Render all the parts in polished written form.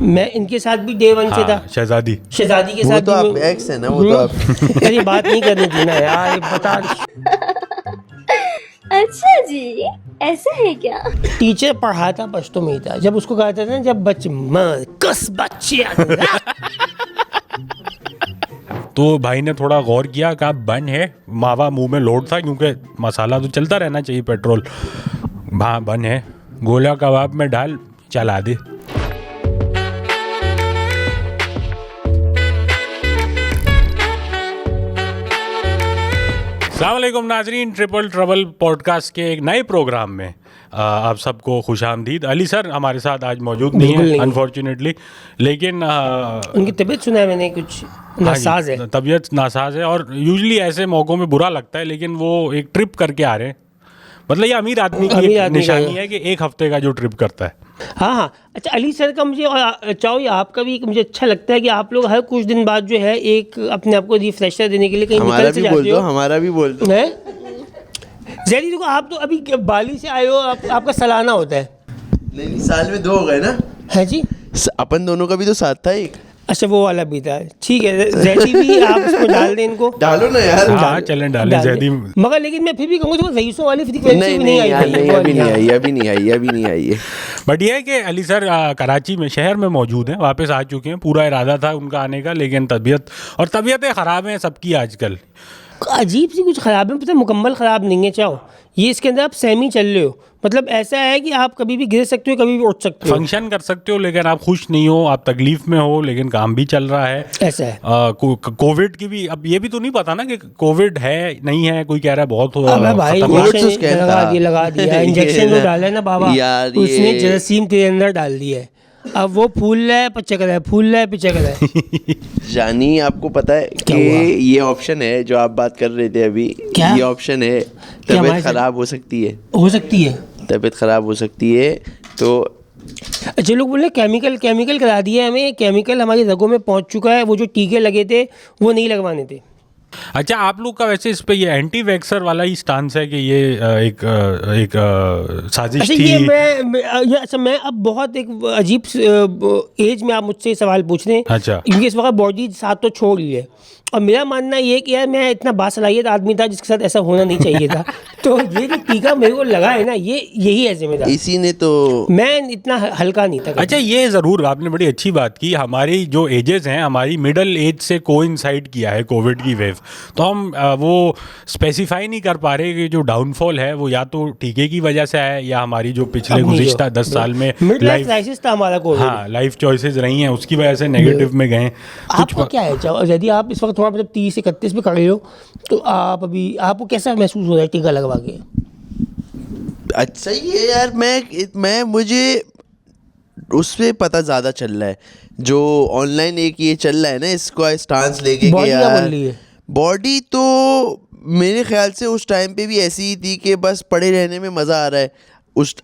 मैं इनके साथ भी डे वन से था। शहजादी के साथ वो तो आप एक्स है ना, वो तो आप यार ये बात नहीं करनी थी ना यार, ये बता। अच्छा जी, ऐसा है क्या? टीचर पढ़ाता पश्तो में ही था, जब उसको कहा था ना, जब बच्चे कस बच्चे तो भाई ने थोड़ा गौर किया, कहा बन है, मावा मुंह में लोड था क्योंकि मसाला तो चलता रहना चाहिए, पेट्रोल। हाँ बन है, गोला कबाब में डाल, चला दे। अस्सलाम वालेकुम नाजरीन, ट्रिपल ट्रबल पॉडकास्ट के एक नए प्रोग्राम में आप सबको खुशामदीद। अली सर हमारे साथ आज मौजूद नहीं है अनफॉर्चुनेटली, लेकिन उनकी तबीयत सुना है मैंने, कुछ नासाज है, तबीयत नासाज है। और यूजुअली ऐसे मौक़ों में बुरा लगता है, लेकिन वो एक ट्रिप करके आ रहे हैं। मतलब ये अमीर आदमी की निशानी है कि एक हफ्ते का जो ट्रिप करता है। हाँ। अच्छा अली सर का मुझे, और चाहो ये आपका भी, मुझे अच्छा लगता है कि आप लोग हर कुछ दिन बाद जो है एक अपने आप को रिफ्रेशर देने के लिए कहीं निकल से जाते हो। हमारा भी बोल दो। जैदी देखो, आप तो अभी बाली से आए हो, आपका सालाना होता है। नहीं, साल में 2 हो गए ना। है जी, अपन दोनों का भी तो साथ था एक। अच्छा वो वाला भी था, ठीक है। जैदी भी आप उसको डाल दें, इनको डालो ना यार। हाँ चलें डालें जैदी, मगर लेकिन मैं फिर भी कहूँगा तो रईसों वाली फ्रीक्वेंसी नहीं आई। अभी नहीं आई है। बट ये है कि अली सर कराची में, शहर में मौजूद हैं, वापस आ चुके हैं। पूरा इरादा था उनका आने का, लेकिन तबीयतें ख़राब हैं सबकी आजकल। अजीब सी कुछ ख़राब है, पता है, मुकम्मल ख़राब नहीं है। चाहो ये इसके अंदर आप सेमी चल रहे हो, मतलब ऐसा है कि आप कभी भी गिर सकते हो, कभी भी उठ सकते हो, फंक्शन कर सकते हो, लेकिन आप खुश नहीं हो, आप तकलीफ में हो, लेकिन काम भी चल रहा है। ऐसा है। कोविड की भी अब ये भी तो नहीं पता ना कि कोविड है नहीं है। कोई कह रहा है बहुत भाई लगा दिया इंजेक्शन जो डाला है ना बाबा, उसने जरासीम तेरे अंदर डाल दिया है। अब वो फूल रहा है पिचक रहा है, फूल रहा है पिचक रहा है। जानी आपको पता है कि ये ऑप्शन है जो आप बात कर रहे थे अभी, ये ऑप्शन है, तबीयत खराब हो सकती है, तबीयत खराब हो सकती है। तो अच्छे लोग बोले केमिकल करा दिया हमें, केमिकल हमारी रगों में पहुंच चुका है, वो जो टीके लगे थे वो नहीं लगवाने थे। अच्छा आप लोग का वैसे इस पे ये एंटी वैक्सर वाला ही स्टांस है कि ये एक साजिश थी? मैं अब बहुत एक अजीब एज में आप मुझसे सवाल पूछ रहे हैं। अच्छा, क्योंकि इस वक्त बॉडी साथ तो छोड़ ली है, और मेरा मानना ये कि यार मैं इतना बासलाहियत आदमी था जिसके साथ ऐसा होना नहीं चाहिए था। तो ये जो टीका मेरे को लगा है ना, यही है जिम्मेदार, इसी ने तो, मैं इतना हल्का नहीं था। अच्छा ये ज़रूर आपने बड़ी अच्छी बात की, हमारी जो एजेस हैं, हमारी मिडल एज से कोइंसाइड किया है कोविड की वेव। तो हम वो स्पेसिफाई नहीं कर पा रहे कि जो डाउनफॉल है वो या तो टीके की वजह से है, या हमारी जो पिछले गुज़िश्ता 10 साल में लाइफ क्राइसिस था हमारा कोविड। हाँ, लाइफ चॉइसेस रही हैं, उसकी वजह से नेगेटिव में गए। आपको क्या है, यदि आप इस वक्त थोड़ा मतलब 30-31 पे खड़े हो, तो आप अभी आपको कैसा महसूस हो रहा है टीका लगवा के? अच्छा ही है यार, मैं मुझे उससे पता ज़्यादा चल रहा है, जो ऑनलाइन एक ये चल रहा है ना, इसको स्टांस लेके कि यार बॉडी तो मेरे ख्याल से उस टाइम पे भी ऐसी ही थी कि बस पड़े रहने में मज़ा आ रहा है,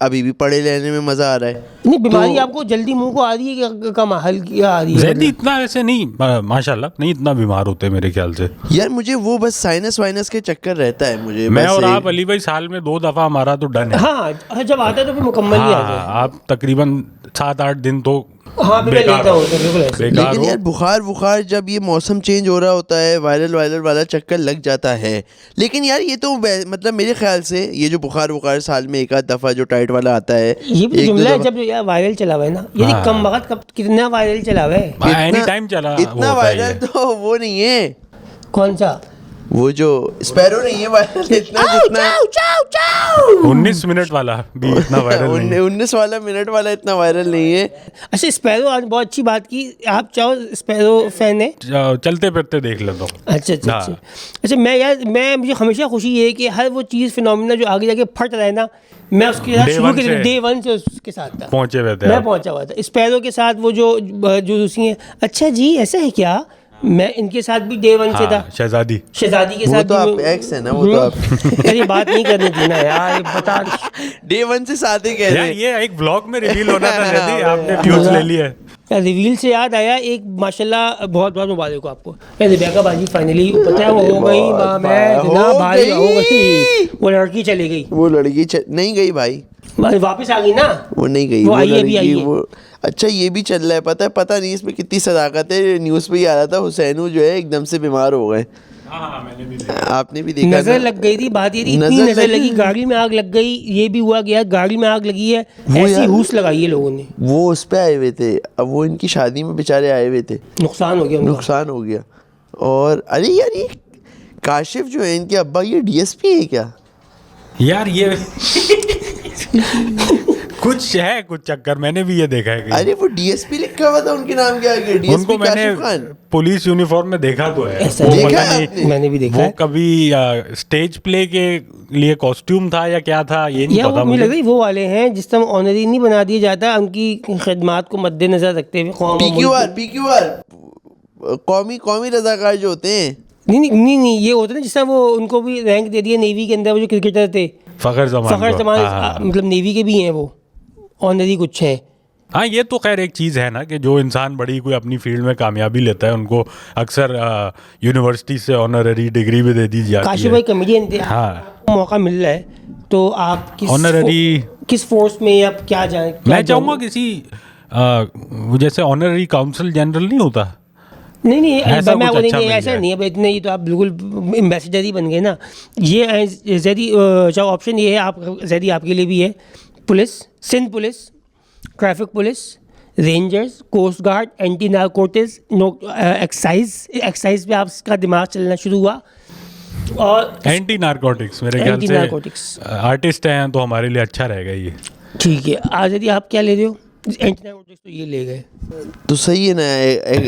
अभी भी पड़े रहने में मज़ा आ रहा है। नहीं, बीमारी तो आपको जल्दी मुंह को आ रही है कि कम हल्की आ रही है? जल्दी इतना ऐसे नहीं, माशाल्लाह नहीं इतना बीमार होते मेरे ख्याल से यार। मुझे वो बस साइनस वाइनस के चक्कर रहता है मुझे। मैं और आप अली भाई साल में 2 दफ़ा हमारा तो डन है। हाँ, जब आता है तो फिर मुकम्मल ही आता है। आप तकरीबन 7-8 दिन तो बेकार हो। लेकिन यार बुखार जब ये मौसम चेंज हो रहा होता है, वायरल वाला चक्कर लग जाता है। लेकिन यार ये तो मतलब मेरे ख्याल से ये जो बुखार साल में एक आध दफ़ा जो टाइट वाला आता है, ये भी जुमला है जब यार वायरल चला हुआ है ना, ये कम वक्त कब कितना वायरल चला हुआ है, एनी टाइम चला। इतना वायरल तो वो नहीं है। कौन सा? वो जो स्पैरो नहीं है वायरल इतना, जितना 19 मिनट वाला भी इतना वायरल नहीं है। 19 मिनट वाला इतना वायरल नहीं है। अच्छा स्पैरो, आज बहुत अच्छी बात की। आप चाहो स्पैरो फैन है? चलते फिरते देख लेता हूँ। अच्छा मैं मुझे हमेशा खुशी है कि हर वो चीज़ फिनोमिना जो आगे जाके फट रहा है ना, मैं उसके साथ शुरू के डे 1 से उसके साथ था, पहुँचे हुए थे। मैं पहुँचा हुआ था स्पैरो के साथ। वो जो दूसरी है, अच्छा जी ऐसा है क्या, मैं इनके साथ भी डे 1 से था। शहजादी के साथ वो तो आप एक्स है ना, वो तो आप यार ये बात नहीं करनी थी ना यार, ये बता। डे 1 से साथ ही कह रहे हैं। ये एक ब्लॉग में रिवील होना था जल्दी, आपने व्यूज ले लिए। यार रिवील से याद आया, एक माशाल्लाह बहुत बहुत मुबारक हो आपको, रिबेका बाजी फाइनली पता है वो हो गई, मैं भाई हो गई, वो लड़की चली गई। वो लड़की नहीं गई भाई, वापस आ गई ना, वो नहीं गई, वो आई है, लड़की, अभी आई है। वो अच्छा ये भी चल रहा है, पता नहीं इसमें कितनी सदाकत है। न्यूज़ पे ही आ रहा था हुसैनू जो है एकदम से बीमार हो गए। हाँ मैंने भी देखा। आपने भी देखा नजर ना? लग गई थी, बात ये थी इतनी नजर नजर लगी। लगी, गाड़ी में आग लग गई, ये भी हुआ गया, गाड़ी में आग लगी है, वो ऐसी यार- हूस लगाई है लोगों ने, वो उस पे आए हुए थे, अब वो इनकी शादी में बेचारे आए हुए थे, नुकसान हो गया उनका। नुकसान हो गया। और अरे यार ये काशिफ जो है इनके अब्बा, ये डीएसपी है क्या? यार ये कुछ है, कुछ चक्कर, मैंने भी ये देखा है कि अरे वो डीएसपी लिखा हुआ था उनके नाम के आगे, उनको डीएसपी मैंने काशिफ खान। पुलिस यूनिफॉर्म में देखा तो है। ऐसा वो देखा पता है नहीं, आपने? मैंने भी देखा वो है। कभी स्टेज प्ले के लिए कॉस्ट्यूम था या क्या था ये नहीं या पता वो मुझे लग मुझे। रही वो वाले हैं जिस तरह ऑनरी नहीं बना दिया जाता, उनकी खिदमात को मद्देनजर रखते हुए कौम और मुल्क पीक्यूआर कौमी रजाकार जो होते हैं। नहीं ये होता है ना, जिस तरह वो उनको भी रैंक दे दिया नेवी के अंदर, वो जो क्रिकेटर थे फखर जमान फखर को। जमान, हाँ। मतलब नेवी के भी हैं वो, ऑनरी कुछ हैं। हाँ ये तो खैर एक चीज़ है ना कि जो इंसान बड़ी कोई अपनी फील्ड में कामयाबी लेता है उनको अक्सर यूनिवर्सिटी से ऑनररी डिग्री भी दे दी जाती काशिफ भाई है। कॉमेडियन थे, हाँ। मौका मिल रहा है तो आप Honorary- किस फोर्स में या क्या जाए? मैं चाहूँगा किसी वो जैसे ऑनररी काउंसिल जनरल नहीं होता, नहीं ऐसा मैं कुछ वो नहीं अच्छा मिल ऐसा जाए। नहीं है, अब इतने ही तो आप बिल्कुल एम्बेसडर ही बन गए ना। ये जैदी चाहे ऑप्शन ये है, आप जैदी आपके लिए भी है, police, Sindh police, traffic police, rangers, coast guard, anti narcotics, excise पे आपका दिमाग चलना शुरू हुआ, और एंटी नारकोटिक्स मेरे ख्याल से Anti-narcotics। आर्टिस्ट हैं तो हमारे लिए अच्छा रहेगा ये। ठीक है। आज यदि आप क्या ले रहे हो? एंटी नारकोटिक्स तो ये ले गए, तो सही है ना,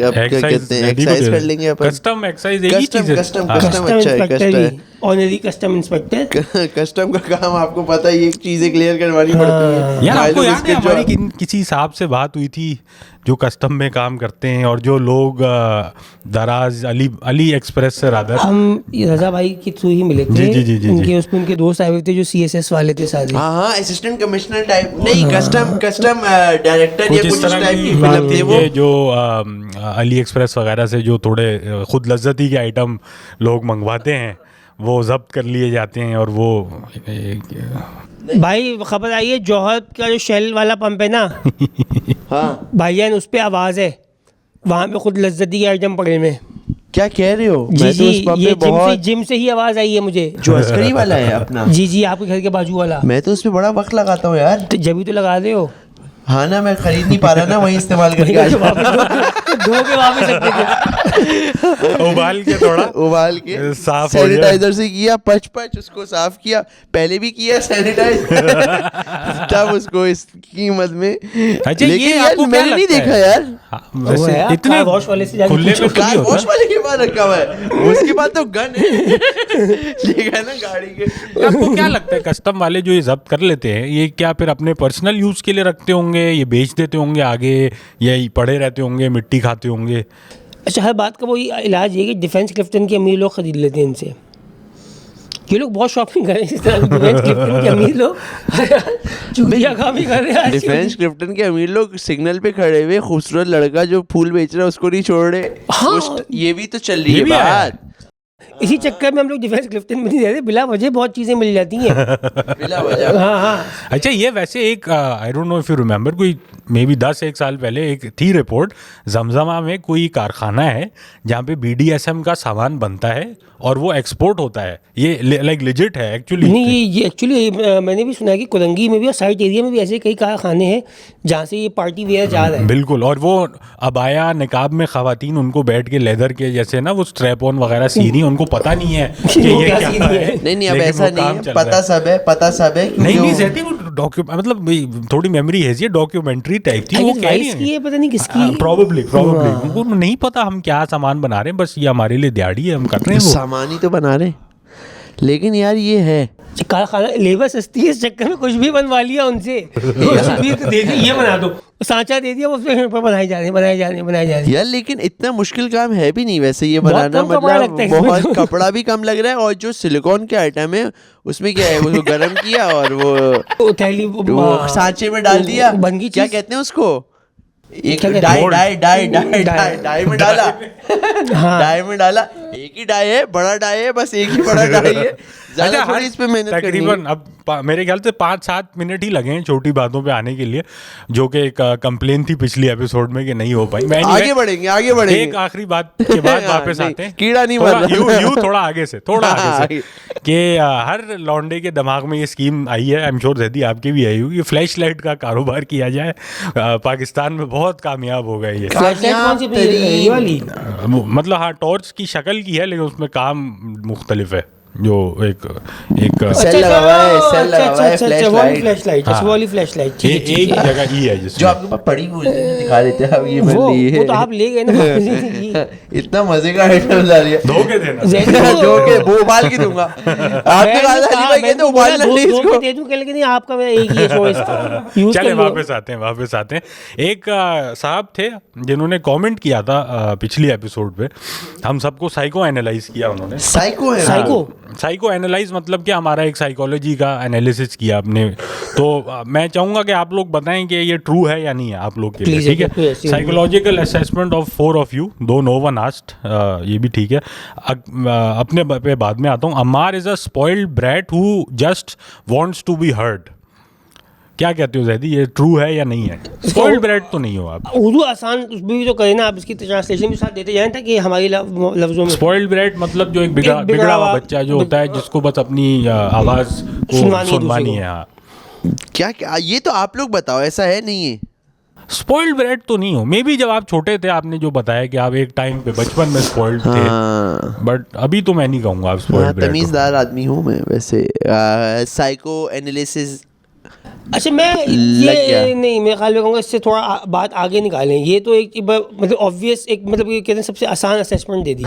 अब क्या कहते हैं, एक्सरसाइज कर लेंगे अपन। कस्टम एक्साइज एक ही चीज है। कस्टम हाँ। कस्टम अच्छा है, इंस्पेक्टर कस्टम भी, ऑनरी कस्टम इंस्पेक्टर। कस्टम का काम आपको पता ही, एक चीजें क्लियर करवानी पड़ती है। यार आपको माइलो याद है बिस्किट जो- हमारी किसी साहब से बात हुई थी जो कस्टम में काम करते हैं और जो लोग दराज अली एक्सप्रेस से रादर हम रजा भाई के थ्रू ही मिले थे। जी। उनके उसमें उनके दोस्त आए हुए थे जो CSS वाले थे सारे। हाँ असिस्टेंट कमिश्नर टाइप नहीं, कस्टम डायरेक्टर या कुछ इस कुछ तरह टाइप की की बात फिल्म थी थी वो। कि जो अली एक्सप्रेस वगैरह से जो थोड़े खुद लज्जती के आइटम लोग मंगवाते हैं वो जब्त कर लिए जाते हैं और वो भाई खबर आई है, जौहर का जो शेल वाला पंप है ना हाँ भाईजान, उस पे आवाज़ है, वहाँ पे खुद लज्जती के आइटम पड़े में। क्या कह रहे हो? जी मैं तो उस जी, पंप ये पे बहुत, जिम से ही आवाज़ आई है मुझे। जो अस्करी वाला है अपना, जी आपके घर के बाजू वाला, मैं तो उस पे बड़ा वक्त लगाता हूँ यार। तो जब भी तो लगा रहे हो। हाँ ना, मैं खरीद नहीं पा रहा ना, वही इस्तेमाल करके आ जाता हूँ। दो के वापस सकते थे। उबाल के थोड़ा उबाल के साफ हो जाए। सैनिटाइजर से किया, पच उसको साफ किया, पहले भी किया सैनिटाइज तब उसको इस कीमत में। अच्छा, लेकिन ये यार आपको क्या मैंने नहीं लगता देखा है? यार, हाँ, वो वैसे है, इतने कार वॉश वाले से जाके खुले में पूछो। थोड़ी कार होता वॉश है। वाले के बाद रखा हुआ है, उसके बाद तो गन है देखा है ना गाड़ी के। आपको क्या लगता है कस्टम वाले जो ये जब्त कर लेते हैं ये क्या फिर अपने पर्सनल यूज के लिए रखते होंगे, ये बेच देते होंगे आगे, या ये पड़े रहते होंगे, मिट्टी खाते होंगे? अच्छा, हर बात का वही इलाज है कि डिफेंस क्लिफ्टन के अमीर लोग खरीद लेते हैं इनसे। ये लोग बहुत शॉपिंग कर रहे हैं इस तरह, डिफेंस क्लिफ्टन के अमीर लोग चूतिया काम ही कर रहे हैं डिफेंस क्रिप्टन के अमीर लोग सिग्नल पे खड़े हुए खूबसूरत लड़का जो फूल बेच रहा है उसको नहीं छोड़ रहे। हाँ। ये भी तो चल रही ये है भी आया है। बात। इसी चक्कर में हम लोग डिफेंस क्लिफ्टन में नहीं रहते, बिला वजह बहुत चीज़ें मिल जाती हैं। बिला वजह। हाँ अच्छा, ये वैसे एक I don't know if you remember, कोई मे बी 10-1 साल पहले एक थी रिपोर्ट, जमजमा में कोई कारखाना है जहाँ पे BDSM का सामान बनता है और वो एक्सपोर्ट होता है। ये लाइक लिजिट है एक्चुअली। नहीं, ये एक्चुअली मैंने भी सुना है कि कोलंगी में भी और साइट एरिया में भी ऐसे कई कारखाने हैं जहाँ से ये पार्टी वेयर जा रहा है। बिल्कुल, और वो अबाया निकाब में खवातीन उनको बैठ के लेदर के जैसे ना वो स्ट्रैप ऑन वगैरह सी रही हैं, उनको पता नहीं है कि वो ये क्या क्या सीन है। है। नहीं अब लेकिन ऐसा वो नहीं काम है, चल रहा पता सब है, पता सब है। नहीं क्योंकि सहती वो मतलब थोड़ी मेमोरी है, ये डॉक्यूमेंट्री टाइप थी, वो कह रही वाइस की है, पता नहीं किसकी। प्रोबेबली उनको नहीं पता हम क्या सामान बना रहे हैं, बस ये हमारे लिए दिहाड़ी है, हम कर रहे हैं वो। सामान ही तो बना रहे, लेकिन यार ये है कारखाना लेबर सस्ती है, इस चक्कर में कुछ भी बनवा लिया उनसे। तस्वीर तो दे दी, ये बना दो, सांचा दे दिया, उस पे बनाए जा रहे हैं। यार, लेकिन इतना मुश्किल काम है भी नहीं वैसे ये बहुत बनाना, कम कपड़ा मतलब लगता है इसमें बहुत तो। कपड़ा भी कम लग रहा है, और जो सिलिकॉन के आइटम है उसमें क्या है, उसको गर्म किया और वो थैली सांचे में डाल दिया, बन गई क्या चीज़। कहते हैं उसको, एक क्या कहते डाई हैं? डाई में डाला, हाँ। डाई में डाला, एक ही डाई है, बड़ा डाई है, बस एक ही बड़ा डाई है, ज्यादा अच्छा, थोड़ी इस पे मेहनत करनी है। तकरीबन अब मेरे ख्याल से 5-7 मिनट ही लगे हैं छोटी बातों पे आने के लिए, जो कि एक कंप्लेन थी पिछली एपिसोड में कि नहीं हो पाई। मैं आगे बढ़ेंगे एक आखिरी बात के बाद वापस नहीं, आते हैं। कीड़ा नहीं थोड़ा मर रहा। यू थोड़ा आगे से हाँ, कि हर लौंडे के दिमाग में ये स्कीम आई है, आई एम श्योर जैदी आपके भी आई होगी, फ्लैश लाइट का कारोबार किया जाए। पाकिस्तान में बहुत कामयाब हो गया ये। फ्लैशलाइट कौन सी भी ये वाली? मतलब हाँ, टॉर्च की शक्ल की है लेकिन उसमें काम मुख्तलिफ है। जो एक सेल लगा हुआ है, सेल लगा हुआ है, फ्लैशलाइट, हाँ। वाली फ्लैशलाइट एक जगह ही है जो जिसमें आपके पास पड़ी हुई है, दिखा देते हैं अब ये मैंने ली है। वो तो आप ले गए ना। इतना मजे का आइटम बता दिया। धोखे देना। जो के वो उबाल के दूंगा। आपने कहा था अली भाई कहते उबालना नहीं इसको। दे दूं, लेकिन नहीं, आपका मैं एक ही चॉइस यूज चले कर लो। वापस आते हैं। एक साहब थे जिन्होंने कमेंट किया था पिछली एपिसोड पे, हम सबको साइको एनालाइज किया उन्होंने। साइको है। साइको एनालाइज मतलब कि हमारा एक साइकोलॉजी का एनालिसिस किया आपने। तो मैं चाहूंगा कि आप लोग बताएं कि ये ट्रू है या नहीं है आप लोग के लिए, Please, ठीक है? yes, yes. Psychological assessment of 4 of you, दो नो वन आस्क्ड, ये भी ठीक है। अपने पे बाद में आता हूँ। Ammar is a spoiled brat who just wants to be heard. क्या कहते हो जैदी, ये ट्रू है या नहीं है? स्पॉइल्ड ब्रैट तो नहीं हो आप। उर्दू आसान भी तो करें ना आप, इसकी ट्रांसलेशन भी साथ देते जाएं ताकि हमारी लफ्जों में। स्पॉइल्ड ब्रैट मतलब जो एक बिगड़ा हुआ बच्चा जो होता है, जिसको बस अपनी आवाज को सुनवानी है। हाँ, क्या ये तो आप लोग बताओ, ऐसा है नहीं है? स्पॉइल्ड ब्रैट तो नहीं हो। मे बी जब आप छोटे थे आपने जो बताया कि आप एक टाइम पे बचपन में स्पॉइल्ड थे, बट अभी तो मैं नहीं कहूँगा आप स्पॉइल्ड ब्रैट हो। तमीज़दार आदमी हूँ मैं वैसे। Psycho analysis. अच्छा, मैं ये नहीं, मेरे ख्याल में कहूँगा इससे थोड़ा बात आगे निकालें। ये तो एक मतलब ऑब्वियस, एक मतलब ये कहते हैं सबसे आसान असेसमेंट दे दी,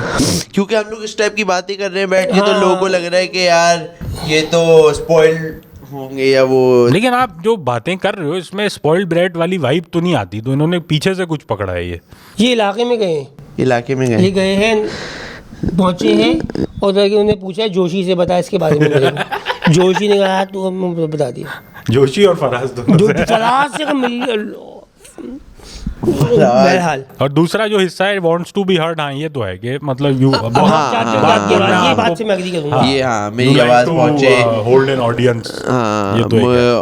क्योंकि हम लोग इस टाइप की बातें कर रहे हैं बैठ के, तो लोगों को लग रहा है कि यार ये तो स्पॉइल्ड होंगे या वो। लेकिन आप जो बातें कर रहे हो इसमें स्पॉइल्ड ब्रैट वाली वाइब तो नहीं आती, तो इन्होंने पीछे से कुछ पकड़ा है। ये इलाके में गए, इलाके में ये गए हैं, पहुंचे हैं और जाके उन्हें पूछा जोशी से बता इसके बारे में। जोशी ने कहा तू हमें बता दिया। जोशी और फराज दोनों जो से। फराज से बहरहाल। और दूसरा जो हिस्सा है वांट्स टू बी हर्ड, हाँ ये तो है कि मतलब यू ये बात से मैं एग्री करूंगा। ये हाँ, मेरी आवाज पहुंचे, होल्ड एन ऑडियंस। हाँ, ये तो एक है।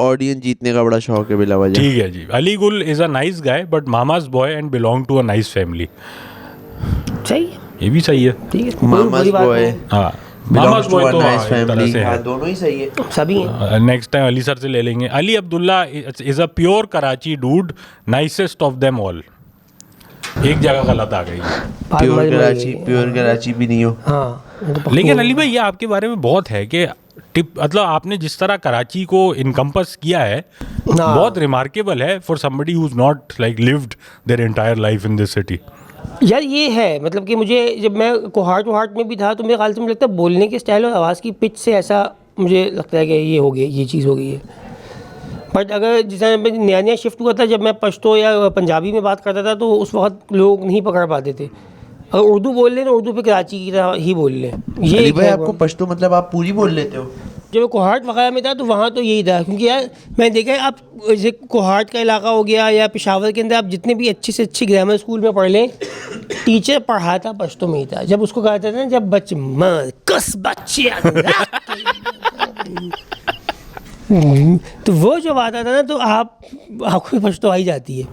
ऑडियंस जीतने का बड़ा शौक है बिला वजह। ठीक है जी। Ali Gul is a nice guy but mama's boy and belong to a nice family. सही है, ये भी सही है। ठीक है, मामाज बॉय, हाँ, belongs mama's to boy a तो नाइस हाँ, एक तरह फैमिली। से हाँ, है। दोनों ही सही है। सभी हैं। नेक्स्ट टाइम अली सर से ले लेंगे। Ali Abdullah is a pure Karachi dude, nicest of them all. एक जगह गलत आ गई। प्योर कराची भी नहीं हो। हाँ, लेकिन अली भाई ये आपके बारे में बहुत है कि मतलब आपने जिस तरह कराची को इनकम्पस किया है बहुत रिमार्केबल है for somebody who is not like lived their entire life in this city. यार ये है मतलब कि मुझे जब मैं कोहार्ट में भी था तो मेरे ख्याल से मुझे लगता है बोलने के स्टाइल और आवाज़ की पिच से ऐसा मुझे लगता है कि ये हो गया, ये चीज़ हो गई है। बट अगर जिस मैं नया शिफ्ट हुआ था, जब मैं पश्तो या पंजाबी में बात करता था तो उस वक्त लोग नहीं पकड़ पाते थे। अगर उर्दू बोल लें तो उर्दू पे कराची की तरह ही बोल लें। ये अली भाई आपको पश्तो मतलब आप पूरी बोल लेते हो? जब मैं कोहार्ट वगैरह में था तो वहाँ तो यही था, क्योंकि यार मैंने देखा है आप जैसे कोहार्ट का इलाका हो गया या पेशावर के अंदर आप जितने भी अच्छे से अच्छी ग्रामर स्कूल में पढ़ लें, टीचर पढ़ाता पश्तो में ही था। जब उसको कहते थे ना, जब बच्चे तो वो जब आता था ना तो आपको पश्तो आई जाती है।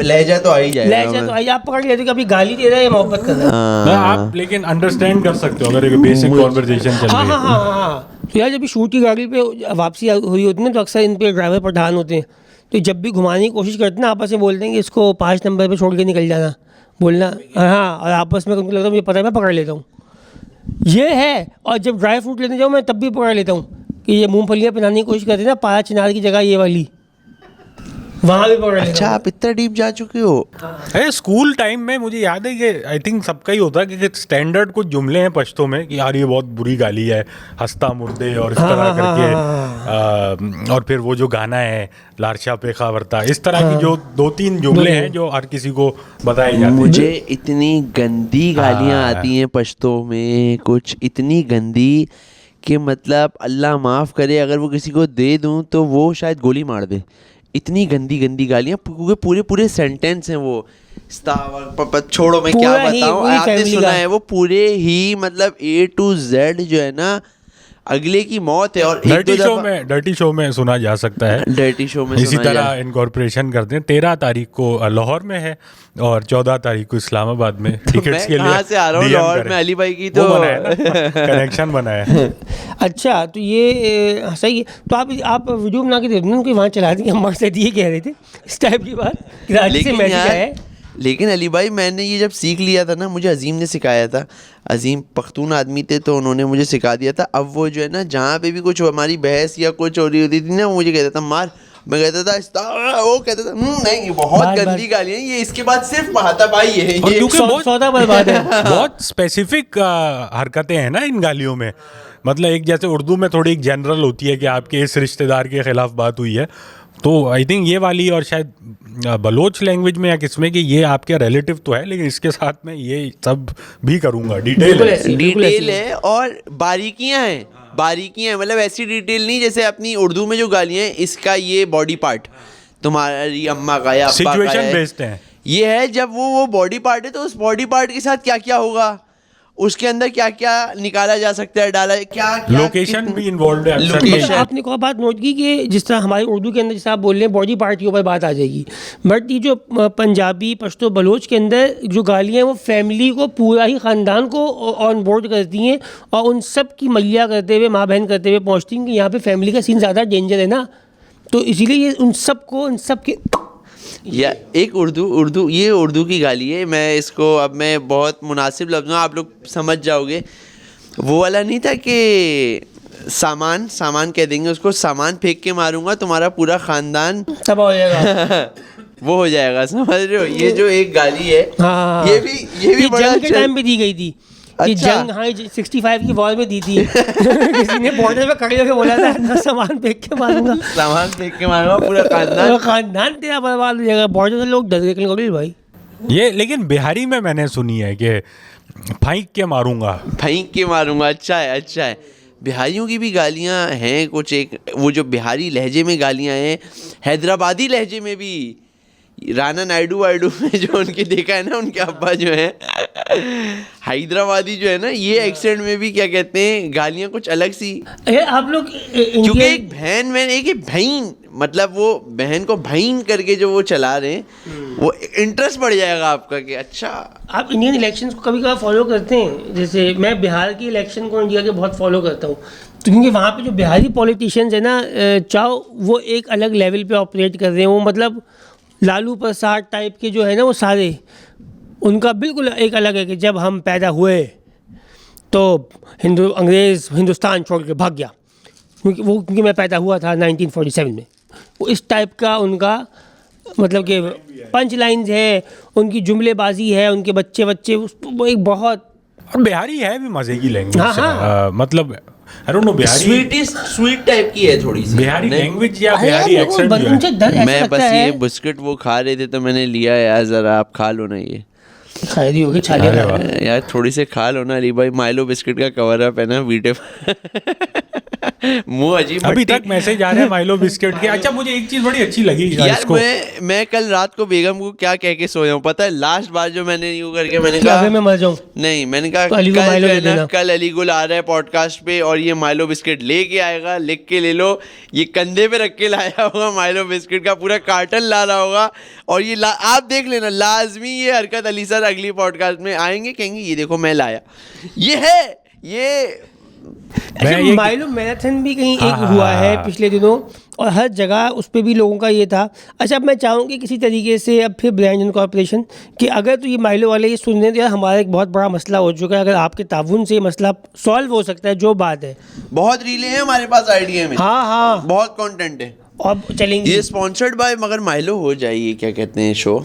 लहजा तो आ ही जाएगा। लहजा तो आई, आप पकड़ लेते हो कि अभी गाली दे रहा है या मोहब्बत कर रहा है। आप लेकिन अंडरस्टैंड कर सकते हो अगर एक बेसिक कॉन्वर्सेशन चल रही है। हाँ। तो यार जब भी शूट की गाड़ी पे वापसी हुई होती है ना तो अक्सर इन पे ड्राइवर पठान होते हैं, तो जब भी घुमाने की कोशिश करते हैं ना आपस में बोलते हैं कि इसको 5 नंबर पे छोड़ के निकल जाना, बोलना हाँ, और आपस में उनको लगता है मुझे पता है मैं पकड़ लेता हूँ। ये है। और जब ड्राई फ्रूट लेने जाऊँ मैं तब भी पकड़ लेता हूँ कि ये मूंगफलियाँ पहनाने की कोशिश करते हैं ना, पाया चिनार की जगह ये वाली, वहाँ भी पकड़ लेता हूँ। अच्छा, आप इतना डीप जा चुके हो? अरे स्कूल टाइम में मुझे याद है कि आई थिंक सबका ही होता है कि स्टैंडर्ड कुछ जुमले हैं पश्तो में कि यार ये बहुत बुरी गाली है, हंसता मुर्दे और इस तरह करके। और फिर वो जो गाना है लारशा पे खावरता, इस तरह की जो 2-3 जुमले हैं जो हर किसी को बताए जाते हैं। मुझे इतनी गंदी गालियाँ आती हैं पश्तो में, कुछ इतनी गंदी कि मतलब अल्लाह माफ़ करे अगर वो किसी को दे दूँ तो वो शायद गोली मार दे। इतनी गंदी गंदी गालियाँ, पूरे सेंटेंस हैं वो। छोड़ो, मैं क्या बताऊँ, आपने सुना है वो पूरे ही मतलब A to Z जो है ना, अगले की मौत है। और एक दो डर्टी शो में सुना जा सकता है, डर्टी शो में इसी सुना तरह जाए। इनकॉर्पोरेशन करते हैं। 13 तारीख को लाहौर में है और 14 तारीख को इस्लामाबाद में। टिकट्स मैं के लिए कहाँ से आ रहा हूँ, DM लाहौर करें। में अली भाई की वो तो बनाया ना, कनेक्शन बनाया है। अच्छा, तो ये सही है। तो आप वीडियो बना के दे दो ना कि वहाँ चला दी, हम मकसद ये कह रहे थे इस टाइप की बात। कराची से मैसेज आया है। लेकिन अली भाई मैंने ये जब सीख लिया था ना, मुझे अजीम ने सिखाया था। अजीम पख्तून आदमी थे तो उन्होंने मुझे सिखा दिया था। अब वो जो है ना, जहाँ पे भी कुछ हमारी बहस या कुछ हो रही होती थी ना, वो मुझे कहता था मार, मैं कहता था वो कहता था नहीं ये बहुत बस, गंदी गालियाँ, ये इसके बाद सिर्फ महाताबाई है और ये। क्योंकि सौदा बर्बाद है। बहुत स्पेसिफिक हरकतें हैं ना इन गालियों में। मतलब एक जैसे उर्दू में थोड़ी एक जनरल होती है कि आपके इस रिश्तेदार के खिलाफ बात हुई है, तो आई थिंक ये वाली, और शायद बलोच लैंग्वेज में या किसमें, कि ये आपके रिलेटिव तो है लेकिन इसके साथ में ये सब भी करूँगा। बिल्कुल ऐसी, बिल्कुल ऐसी डिटेल है और बारीकियां हैं, बारीकियां हैं। मतलब ऐसी डिटेल नहीं जैसे अपनी उर्दू में जो गालियां हैं, इसका ये बॉडी पार्ट तुम्हारी अम्मा का या अब्बा का सिचुएशन है, बेस्ड है। ये है जब वो बॉडी पार्ट है तो उस बॉडी पार्ट के साथ क्या क्या होगा, उसके अंदर क्या क्या निकाला जा सकता है, डाला क्या क्या, लोकेशन भी इन्वॉल्व है अक्सर। लोकेशन। आपने को बात नोट की कि जिस तरह हमारी उर्दू के अंदर जैसे आप बोल रहे हैं बॉडी पार्ट के ऊपर बात आ जाएगी, बट ये जो पंजाबी पश्तो बलोच के अंदर जो गालियाँ हैं वो फैमिली को, पूरा ही ख़ानदान को ऑन बोर्ड करती हैं और उन सब की मलिया करते हुए, माँ बहन करते हुए पहुँचती हैं कि यहाँ पे फैमिली का सीन ज़्यादा डेंजर है ना, तो इसीलिए ये उन सब को, उन सब के या एक उर्दू ये उर्दू की गाली है। मैं इसको अब मैं बहुत मुनासिब लफ्ज़ में आप लोग समझ जाओगे। वो वाला नहीं था कि सामान कह देंगे उसको, सामान फेंक के मारूंगा तुम्हारा पूरा खानदान तबाह हो जाएगा। वो हो जाएगा, समझ रहे हो। ये जो एक गाली है, हाँ, ये भी बड़ा जंग के टाइम पे दी गई थी। ये अच्छा। जंग, हाँ, 65 की वॉर में दी थी। किसी ने बॉर्डर पे खड़े होकर बोला था ना, सामान फेंक के मारूंगा, सामान फेंक के मारूंगा पूरा खानदान। खानदान तेरा बर्बाद हो जाएगा। बॉर्डर से लोग डर गए, निकल भाई। ये लेकिन बिहारी में मैंने सुनी है कि फेंक के मारूंगा। फेंक के मारूंगा, अच्छा है, अच्छा है। बिहारियों की भी गालियाँ हैं कुछ, एक वो जो बिहारी लहजे में गालियाँ हैं, हैदराबादी लहजे में भी। राना नायडू वायडू में जो उनके देखा है ना, उनके अब्बा जो है हैदराबादी जो है ना, ये एक्सेंट में भी क्या कहते हैं, गालियाँ कुछ अलग सी। आप लोग क्योंकि एक बहन मतलब वो बहन को बहन करके जो वो चला रहे हैं, वो इंटरेस्ट बढ़ जाएगा आपका कि अच्छा। आप इंडियन इलेक्शंस को कभी कभार फॉलो करते हैं? जैसे मैं बिहार की इलेक्शन को इंडिया के बहुत फॉलो करता हूँ, तो क्योंकि वहाँ पे जो बिहारी पॉलिटिशियंस है ना, चाहो वो एक अलग लेवल पे ऑपरेट कर रहे हैं, वो मतलब लालू प्रसाद टाइप के जो है ना, वो सारे उनका बिल्कुल एक अलग है कि जब हम पैदा हुए तो अंग्रेज़ हिंदुस्तान छोड़ के भाग गया, क्योंकि मैं पैदा हुआ था 1947 में। वो इस टाइप का उनका मतलब कि पंच लाइन्स है, उनकी जुमलेबाजी है, उनके बच्चे वो एक बहुत। और बिहारी है भी मजे की लैंग्वेज। हाँ। मतलब I don't know, Bihari sweet type की है थोड़ी सी बिहारी नहीं? लैंग्वेज या बिहारी एक्सेंट जो है। मैं बस ये बिस्किट वो खा रहे थे तो मैंने लिया यार, जरा आप खा लो ना, ये शायद होगी छाले अरे वाह। यार थोड़ी से खा लो ना अली भाई। माइलो बिस्किट का कवर अप है ना वीटे मुंह अजीब अभी मट्टी। तक मैसेज आ रहे हैं माइलो बिस्किट के। अच्छा, मुझे एक चीज बड़ी अच्छी लगी यार इसको। मैं कल रात को बेगम को क्या कह के सोया हूँ पता है? लास्ट बार जो मैंने यूँ करके मैंने क्या कहा मैं मर जाऊँ, नहीं, मैंने कहा तो अली को कल माइलो जो है दे ना, देना। कल अली गुल आ रहा है पॉडकास्ट पे और ये माइलो बिस्किट लेके आएगा, लिख के ले लो। ये कंधे पे रख के लाया होगा माइलो बिस्किट का पूरा कार्टन ला रहा होगा, और ये आप देख लेना लाजमी ये हरकत अली सर अगली पॉडकास्ट में आएंगे, कहेंगे ये देखो मैं लाया। ये है ये अच्छा, माइलो मैराथन भी कहीं एक हुआ है पिछले दिनों, और हर जगह उस पर भी लोगों का ये था। अच्छा, अब मैं चाहूँगी किसी तरीके से अब फिर ब्रांड इनकॉर्पोरेशन कि अगर तो ये माइलो वाले ये सुन रहे तो यार हमारा एक बहुत बड़ा मसला हो चुका है, अगर आपके ताउन से ये मसला सॉल्व हो सकता है, जो बात है। बहुत रीलें हैं हमारे पास आइडिया में, हाँ, बहुत कंटेंट है और चलेंगे। ये स्पॉन्सर्ड बाय मगर माइलो हो जाए, ये क्या कहते हैं शो,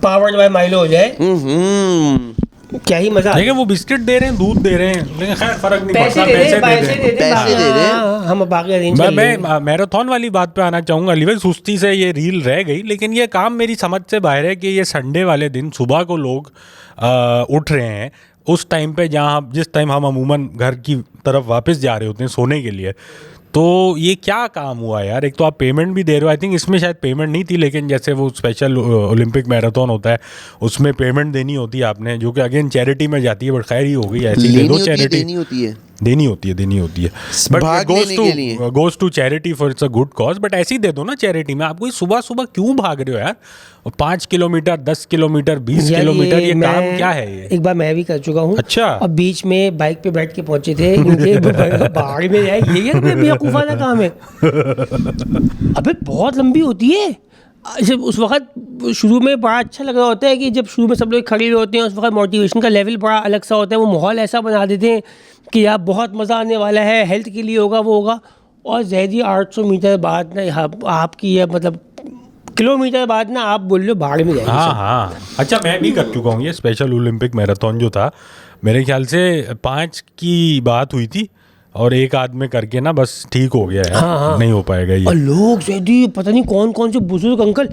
पावर्ड बाय माइलो हो जाए, क्या ही मजा। देखिए वो बिस्किट दे रहे हैं, दूध दे रहे हैं, लेकिन खैर फर्क नहीं पैसे पड़ता, दे पैसे दे दे पैसे दे रहे हैं। हम बाकी अरेंज कर लेंगे। मैं मैराथन वाली बात पे आना चाहूँगा। अली भाई, सुस्ती से ये रील रह गई, लेकिन ये काम मेरी समझ से बाहर है कि ये संडे वाले दिन सुबह को लोग उठ रहे हैं उस टाइम पे जिस टाइम हम अमूमन घर की तरफ वापस जा रहे होते हैं सोने के लिए। तो ये क्या काम हुआ यार? एक तो आप पेमेंट भी दे रहे हो, आई थिंक इसमें शायद पेमेंट नहीं थी, लेकिन जैसे वो स्पेशल ओलंपिक मैराथन होता है उसमें पेमेंट देनी होती है आपने, जो कि अगेन चैरिटी में जाती है, बट खैर ही हो गई, ऐसी ले लो चैरिटी। देनी होती है देनी होती है भाग लेने के लिए। Goes to charity for it's a good cause. But ऐसे ही दे दो ना चैरिटी में। आप कोई सुबह सुबह क्यों भाग रहे हो यार? 5 किलोमीटर, 10 किलोमीटर, 20 यार किलोमीटर, ये मैं काम क्या है ये? एक बार मैं भी कर चुका हूँ। अच्छा। और बीच में बाइक पे बैठ के पहुंचे थे इनके पहाड़ में जाए, ये क्या बेवकूफ़ा का काम है। अबे बहुत लंबी होती है। जब उस वक्त शुरू में बड़ा अच्छा लग रहा होता है कि जब शुरू में सब लोग खड़े हुए होते हैं, उस वक्त मोटिवेशन का लेवल बड़ा अलग सा होता है। वो माहौल ऐसा बना देते हैं कि यार बहुत मज़ा आने वाला है, हेल्थ के लिए होगा, वो होगा। और ज़ैदी 800 मीटर बाद ना यहाँ आपकी ये मतलब किलोमीटर बाद ना आप बोल लो भाड़ में जाएंगे। हाँ। अच्छा, मैं भी कर चुका हूँ ये स्पेशल ओलंपिक मैराथन जो था। मेरे ख्याल से 5 की बात हुई थी और एक आदमी करके ना बस ठीक हो गया है। हाँ। नहीं हो पाएगा ये। और लोग ज़ैदी पता नहीं कौन कौन से बुजुर्ग अंकल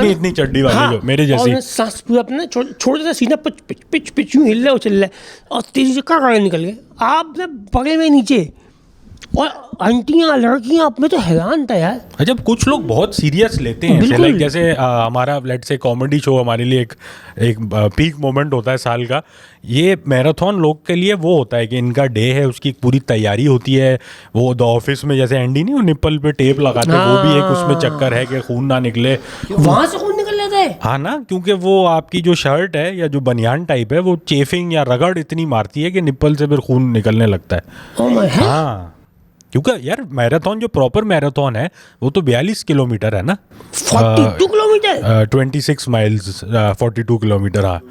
इतनी चड्डी वाले जो मेरे जैसी। और सांस पूरा अपना छोटा सा सीना पिच यूं हिल रहा है, उछल रहा है और तेजी से कड़ा निकल गए। आप ना पगड़े में नीचे और आंटियाँ लड़कियाँ, आप में तो हैरान था यार। अच्छा, कुछ लोग बहुत सीरियस लेते हैं ऐसे, लाइक जैसे हमारा लेट्स से कॉमेडी शो हमारे लिए एक पीक मोमेंट होता है साल का। ये मैराथन लोग के लिए वो होता है कि इनका डे है, उसकी पूरी तैयारी होती है। वो द ऑफिस में जैसे एंडी नहीं, वो निप्पल पे टेप लगाते हैं, वो भी एक उसमें चक्कर है कि खून ना निकले। वहाँ से खून निकल जाता है। हाँ ना, क्योंकि वो आपकी जो शर्ट है या जो बनियान टाइप है वो चेफिंग या रगड़ इतनी मारती है कि निप्पल से फिर खून निकलने लगता है। Oh my God। हाँ, क्योंकि यार मैराथन जो प्रॉपर मैराथन है वो तो 42 किलोमीटर है ना। 42 किलोमीटर 26 माइल्स 42 किलोमीटर। हाँ,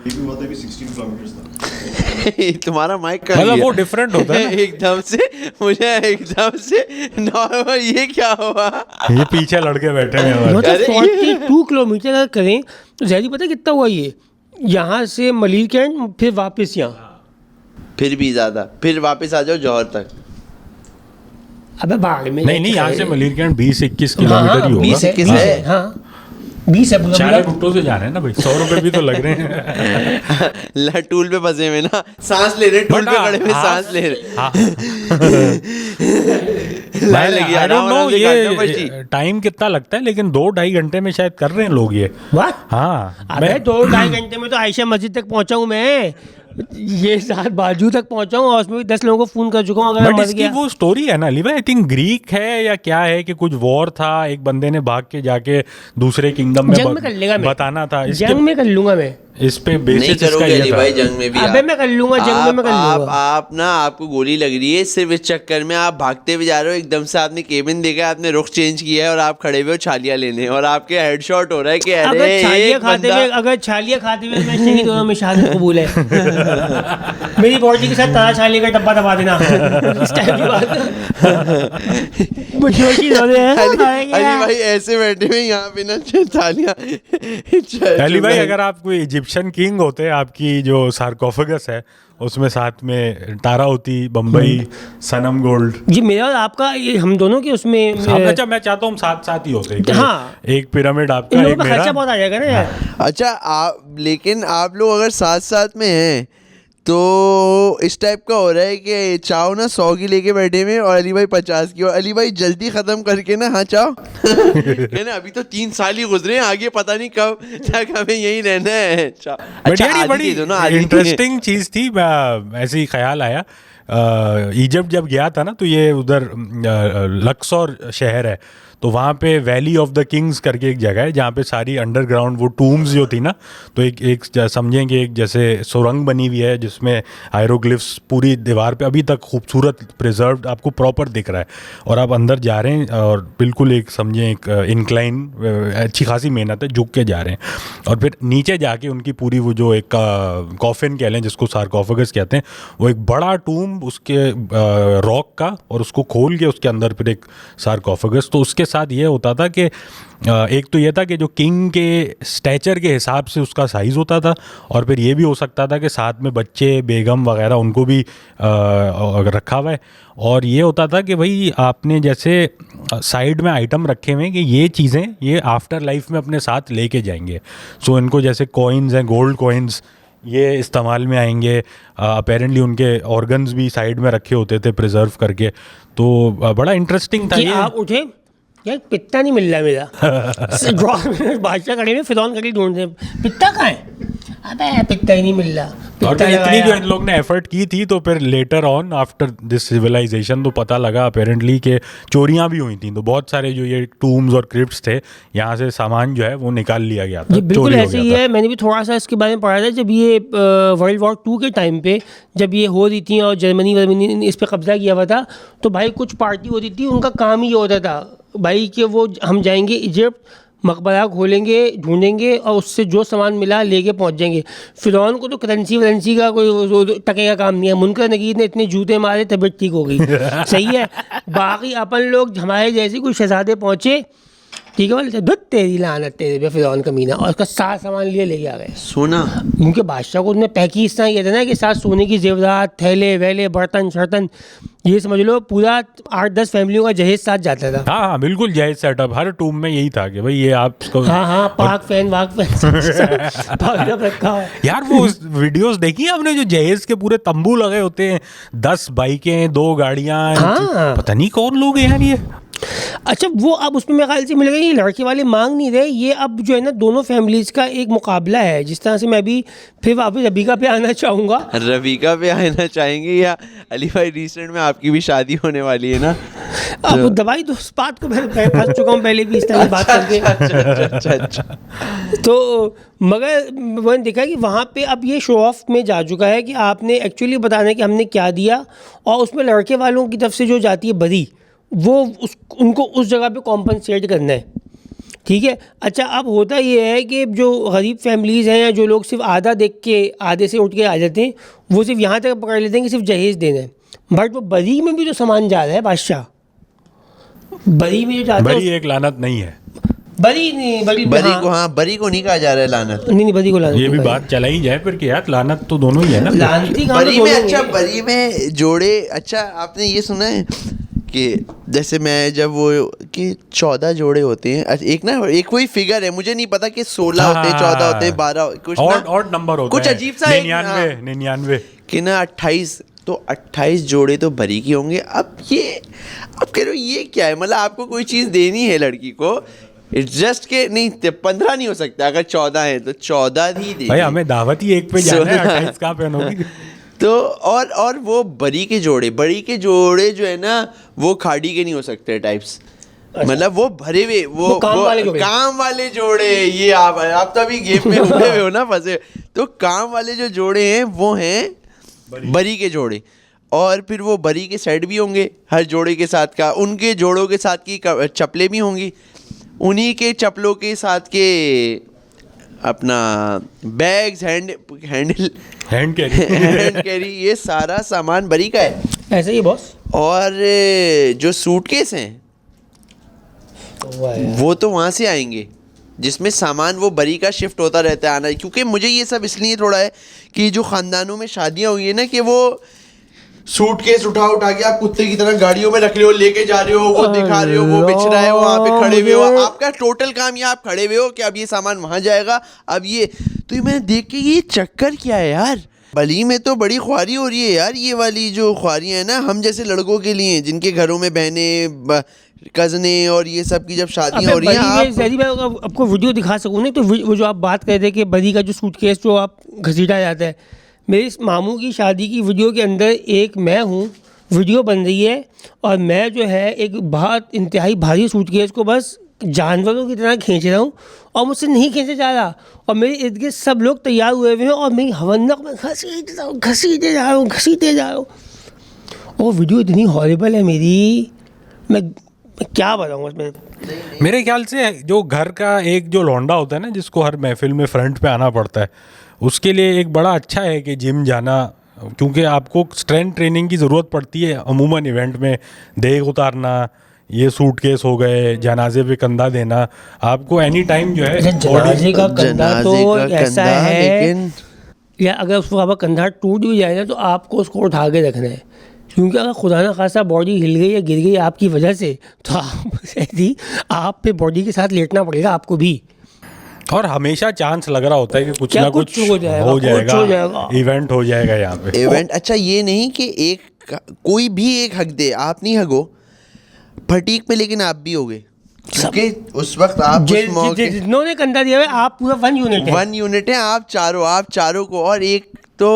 तुम्हारा माइक मतलब वो डिफरेंट होता है ना। एकदम से नॉर्मल, ये क्या हुआ? ये पीछे लड़के बैठे हैं हमारे। मतलब 42 किलोमीटर अगर करें तो ज़्यादा पता कितना हुआ ये? यहाँ से मलिर कैंट फिर वापस यहाँ, फिर भी ज्यादा, फिर वापस आ जाओ जौहर तक। अबे भाड़ में नहीं, यहाँ से मलिर कैंट 20-21 किलोमीटर ही होगा। 20-21 है। हाँ 20 है। चारे भुट्टो से जा रहे हैं ना भाई, 100 रुपए भी तो लग रहे हैं। टूल पे फंसे हुए ना, सांस ले रहे, टूल पे खड़े हुए सांस ले रहे। लाइन लगी, I don't know काटना पड़ती। ये टाइम कितना लगता है, लेकिन 2-2.5 घंटे में शायद कर रहे हैं लोग ये। हाँ, अबे 2-2.5 घंटे में तो आयशा मस्जिद तक पहुंचा हूँ मैं, ये साथ बाजू तक पहुंचा हूँ और उसमें भी 10 लोगों को फोन कर चुका हूँ अगर मैं बट मर इसकी गया। वो स्टोरी है ना अली भाई, आई थिंक ग्रीक है या क्या है कि कुछ वॉर था, एक बंदे ने भाग के जाके दूसरे किंगडम जंग में कर लेगा मैं, बताना था। जंग में कर लूंगा मैं। इस पे बेसिस नहीं इसका करोगे ये अली था। भाई, जंग में भी अबे मैं कर लूंगा, जंग में मैं कर लूंगा। आप ना, आपको गोली लग रही है, सिर्फ इस चक्कर में आप भागते हुए जा रहे हो, एकदम से आपने केबिन देखा, आपने रुख चेंज किया है और आप खड़े हुए हो छालियां लेने, और आपके हेडशॉट हो रहा है कि अरे अगर छालियां खाते हुए मैं शहीद हो, मैं शहादत कबूल है। मेरी बॉडी के साथ तारा छालिया का डब्बा दबा देना। इस टाइप की बात अली भाई ऐसे बैठे हुए यहाँ पे ना थालियां। अली भाई, अगर आप कोई इजिप्शियन किंग होते, आपकी जो सार्कोफेगस है उसमें साथ में तारा होती, बम्बई, सनम गोल्ड। जी मेरा और आपका, ये हम दोनों के उसमें। अच्छा, मैं चाहता हूँ हम साथ ही होते हैं। हाँ, एक पिरामिड आपका, इन एक लोगों का मेरा। खर्चा बहुत आ जाएगा ना यार। अच्छा लेकिन आप लोग अगर साथ में हैं तो इस टाइप का हो रहा है कि चाहो ना 100 की लेके बैठे हुए और अली भाई 50 की, और अली भाई जल्दी खत्म करके ना, हाँ चाहो है ना, अभी तो 3 साल ही गुजरे हैं, आगे पता नहीं कब तक हमें यहीं रहना है। अच्छा, बड़ी इंटरेस्टिंग चीज थी, ऐसे ही ख्याल आया। इजिप्ट जब गया था ना, तो ये उधर लक्सौर शहर है, तो वहाँ पे वैली ऑफ द किंग्स करके एक जगह है जहाँ पे सारी अंडरग्राउंड वो टूम्स जो थी ना, तो एक समझेंगे एक जैसे सुरंग बनी हुई है जिसमें हायरोग्लिफ्स पूरी दीवार पे अभी तक खूबसूरत प्रिजर्व्ड आपको प्रॉपर दिख रहा है, और आप अंदर जा रहे हैं और बिल्कुल एक समझें एक इंक्लाइन, अच्छी खासी मेहनत है, झुक के जा रहे हैं, और फिर नीचे जाके उनकी पूरी वो जो एक कॉफिन कह लें जिसको सार्कोफेगस कहते हैं, वो एक बड़ा टूम उसके रॉक का, और उसको खोल के उसके अंदर फिर एक सार्कोफेगस। तो उसके साथ ये होता था कि एक तो ये था कि जो किंग के स्टैचर के हिसाब से उसका साइज़ होता था, और फिर ये भी हो सकता था कि साथ में बच्चे, बेगम वगैरह उनको भी रखा हुआ है, और ये होता था कि भाई आपने जैसे साइड में आइटम रखे हुए हैं कि ये चीज़ें ये आफ्टर लाइफ में अपने साथ लेके जाएंगे। सो इनको जैसे कॉइन्स हैं, गोल्ड कॉइन्स, ये इस्तेमाल में आएंगे। अपेरेंटली उनके ऑर्गन्स भी साइड में रखे होते थे प्रिजर्व करके, तो बड़ा इंटरेस्टिंग था ये। आप उठे यार, पित्ता नहीं मिल रहा मेरा। बादशाह खड़े में फिरौन खड़ी ढूंढ रहे, पित्ता कहाँ है? अबे पित्ता ही नहीं मिल रहा, और पित्ता फिर इतनी लगाया। जो इन लोग ने एफर्ट की थी तो फिर later on after this civilisation तो पता लगा अपेरेंटली कि चोरियां भी हुई थी, तो बहुत सारे जो ये टूम्स और क्रिप्ट्स थे यहाँ से सामान जो है वो निकाल लिया गया था, जी बिल्कुल चोरी हो ऐसे ही गया था। है। मैंने भी थोड़ा सा इसके बारे में पढ़ा था, जब ये वर्ल्ड वॉर 2 के टाइम पे जब ये हो रही थी और जर्मनी वर्मनी ने इस पे कब्जा किया हुआ था, तो भाई कुछ पार्टी होती थी, उनका काम ही ये होता था भाई कि वो हम जाएंगे इजिप्ट, मकबरा खोलेंगे, ढूंढेंगे और उससे जो सामान मिला लेके पहुंच जाएंगे। फिरौन को तो करेंसी वरेंसी का कोई टके का काम नहीं है, मुनकर नकीर ने इतने जूते मारे तबीयत ठीक हो गई। सही है। बाकी अपन लोग हमारे जैसे कोई शहजादे पहुंचे, ठीक है, बोले धुत तेरी लानत तेरे पे फिरौन कमीना, और उसका सारा सामान लिए लेके आ गए। सोना उनके बादशाह को उन्होंने पैक ही इस तरह किया था ना कि साथ सोने की जेवरात, थैले वैले, बर्तन शर्तन, ये समझ लो पूरा 8-10 फैमिलियों का जहेज साथ जाता था। हाँ हाँ बिल्कुल जायज सेटअप, हर टूम में यही था कि भाई ये आपको हाँ हाँ, पाक फैन वाक फैन पाक रखा है। यार वो वीडियोस देखी है आपने जो जहेज के पूरे तंबू लगे होते हैं, 10 बाइकें, 2 गाड़ियां, हाँ। पता नहीं कौन लोग हैं यार ये। अच्छा वो अब उसमें मेरे ख्याल से मिल गई, ये लड़के वाले मांग नहीं रहे, ये अब जो है ना दोनों फैमिलीज़ का एक मुकाबला है। जिस तरह से मैं अभी फिर वापस रबीका पे आना चाहूँगा। रवीका पे आना चाहेंगे या अली भाई, रिसेंट में आपकी भी शादी होने वाली है ना? अब दवाई तो उस बात को मैं फंस चुका हूँ पहले भी इस तरह की बात करके। अच्छा। तो मगर मैंने देखा कि वहाँ पे अब ये शो ऑफ में जा चुका है कि आपने एक्चुअली बताना है कि हमने क्या दिया, और उसमें लड़के वालों की तरफ से जो जाती है बरी, वो उनको उस जगह पे कॉम्पनसेट करना है। ठीक है। अच्छा अब होता ये है कि जो गरीब फैमिलीज़ हैं या जो लोग सिर्फ आधा देख के आधे से उठ के आ जाते हैं, वो सिर्फ यहाँ तक पकड़ लेते हैं कि सिर्फ जहेज देना है। बट वो बरी में भी जो सामान जा रहा है बादशाह, बरी में जो जाता है बड़ी एक लानत नहीं है, बरी नहीं, बरी बरी हाँ, को, हाँ बरी को नहीं कहा जा रहा है लानत। नहीं बरी को लानत ये भी नहीं बात चला ही जाए फिर कि यार लानत तो दोनों ही है ना। लानती कहाँ बरी तो में, दोनों अच्छा हैं। बरी में जोड़े, अच्छा आपने ये सुना है कि जैसे मैं जब वो कि 14 जोड़े होते हैं, एक ना एक कोई फिगर है, मुझे नहीं पता कि 16 होते हैं, 14 होते हैं, 12 कुछ ऑड नंबर होता कुछ है, अजीब सा एक, 99 कि ना 28, तो 28 जोड़े तो भरी की होंगे। अब कह रहे हो ये क्या है, मतलब आपको कोई चीज़ देनी है लड़की को, इट्स जस्ट के नहीं 15 नहीं हो सकता, अगर 14 है तो 14 ही दे। भाई हमें दावत ही एक पे जाना है, 28 कहाँ पहनोगी। तो और वो बड़ी के जोड़े जो है ना वो खाड़ी के नहीं हो सकते टाइप्स, मतलब वो भरे हुए वो काम वाले जोड़े। ये आप तो अभी गेम में उठे हुए हो ना, फंसे। तो काम वाले जो जोड़े हैं वो हैं बरी के जोड़े, और फिर वो बरी के सेट भी होंगे हर जोड़े के साथ का, उनके जोड़ों के साथ की चप्पलें भी होंगी, उन्हीं के चप्पलों के साथ के अपना बैग्स, हैंड कैरी, ये सारा सामान बरी का है। ऐसे ही बॉस। और जो सूटकेस हैं वो तो वहाँ से आएंगे जिसमें सामान वो बरी का शिफ्ट होता रहता है आना, क्योंकि मुझे ये सब इसलिए थोड़ा है कि जो ख़ानदानों में शादियाँ हुई है ना, कि वो सूटकेस उठा के आप कुत्ते की तरह गाड़ियों में रख रहे हो, लेके जा रहे हो, वो दिखा रहे हो, वो बिछ रहा है, वहाँ पे खड़े हुए हो, आपका टोटल काम ये आप खड़े हुए हो कि अब ये सामान वहाँ जाएगा, अब ये। तो ये मैं देख के ये चक्कर क्या है यार, बली में तो बड़ी ख्वारी हो रही है यार। ये वाली जो ख्वारियाँ है ना, हम जैसे लड़कों के लिए जिनके घरों में बहनें, कज़ने और ये सब की जब शादियाँ हो रही हैं, मैं आपको वीडियो दिखा सकूँ ना, तो वो जो आप बात कर रहे थे कि बरी का जो सूटकेस जो आप घसीटा जाता है, मेरे इस मामू की शादी की वीडियो के अंदर एक मैं हूँ, वीडियो बन रही है, और मैं जो है एक बहुत इंतहाई भारी सूटकेस को बस जानवरों की तरह खींच रहा हूँ, और मुझसे नहीं खींचा जा रहा, और मेरे इर्द गिर्द सब लोग तैयार हुए हुए हैं, और मेरी हवन्नक में घसीटे जा रहा हूँ। और वीडियो इतनी हॉरिबल है मेरी, मैं क्या बताऊँ उसमें। मेरे ख्याल से जो घर का एक जो लौंडा होता है ना, जिसको हर महफिल में फ्रंट पे आना पड़ता है, उसके लिए एक बड़ा अच्छा है कि जिम जाना, क्योंकि आपको स्ट्रेंथ ट्रेनिंग की ज़रूरत पड़ती है अमूमन इवेंट में। देग उतारना, ये सूटकेस हो गए, जनाजे पे कंधा देना, आपको एनी टाइम जो है जनाजे का कंधा तो ऐसा है, लेकिन या अगर उसका कंधा टूट भी जाए ना तो आपको उसको उठा के रखना है, क्योंकि अगर खुदा ना खासा बॉडी हिल गई या गिर गई आपकी वजह से, तो आप पे बॉडी के साथ लेटना पड़ेगा आपको भी। और हमेशा चांस लग रहा होता है कि कुछ ना कुछ हो जाएगा, इवेंट हो जाएगा यहाँ पे। इवेंट, अच्छा ये नहीं कि कोई भी एक हक दे, आप नहीं हगो फटीक पे, लेकिन आप भी होगे क्योंकि उस वक्त आप उस मौके जिन्होंने कंधा दिया हुआ है, आप पूरा 1 यूनिट है। 1 यूनिट है, आप चारों को, और एक तो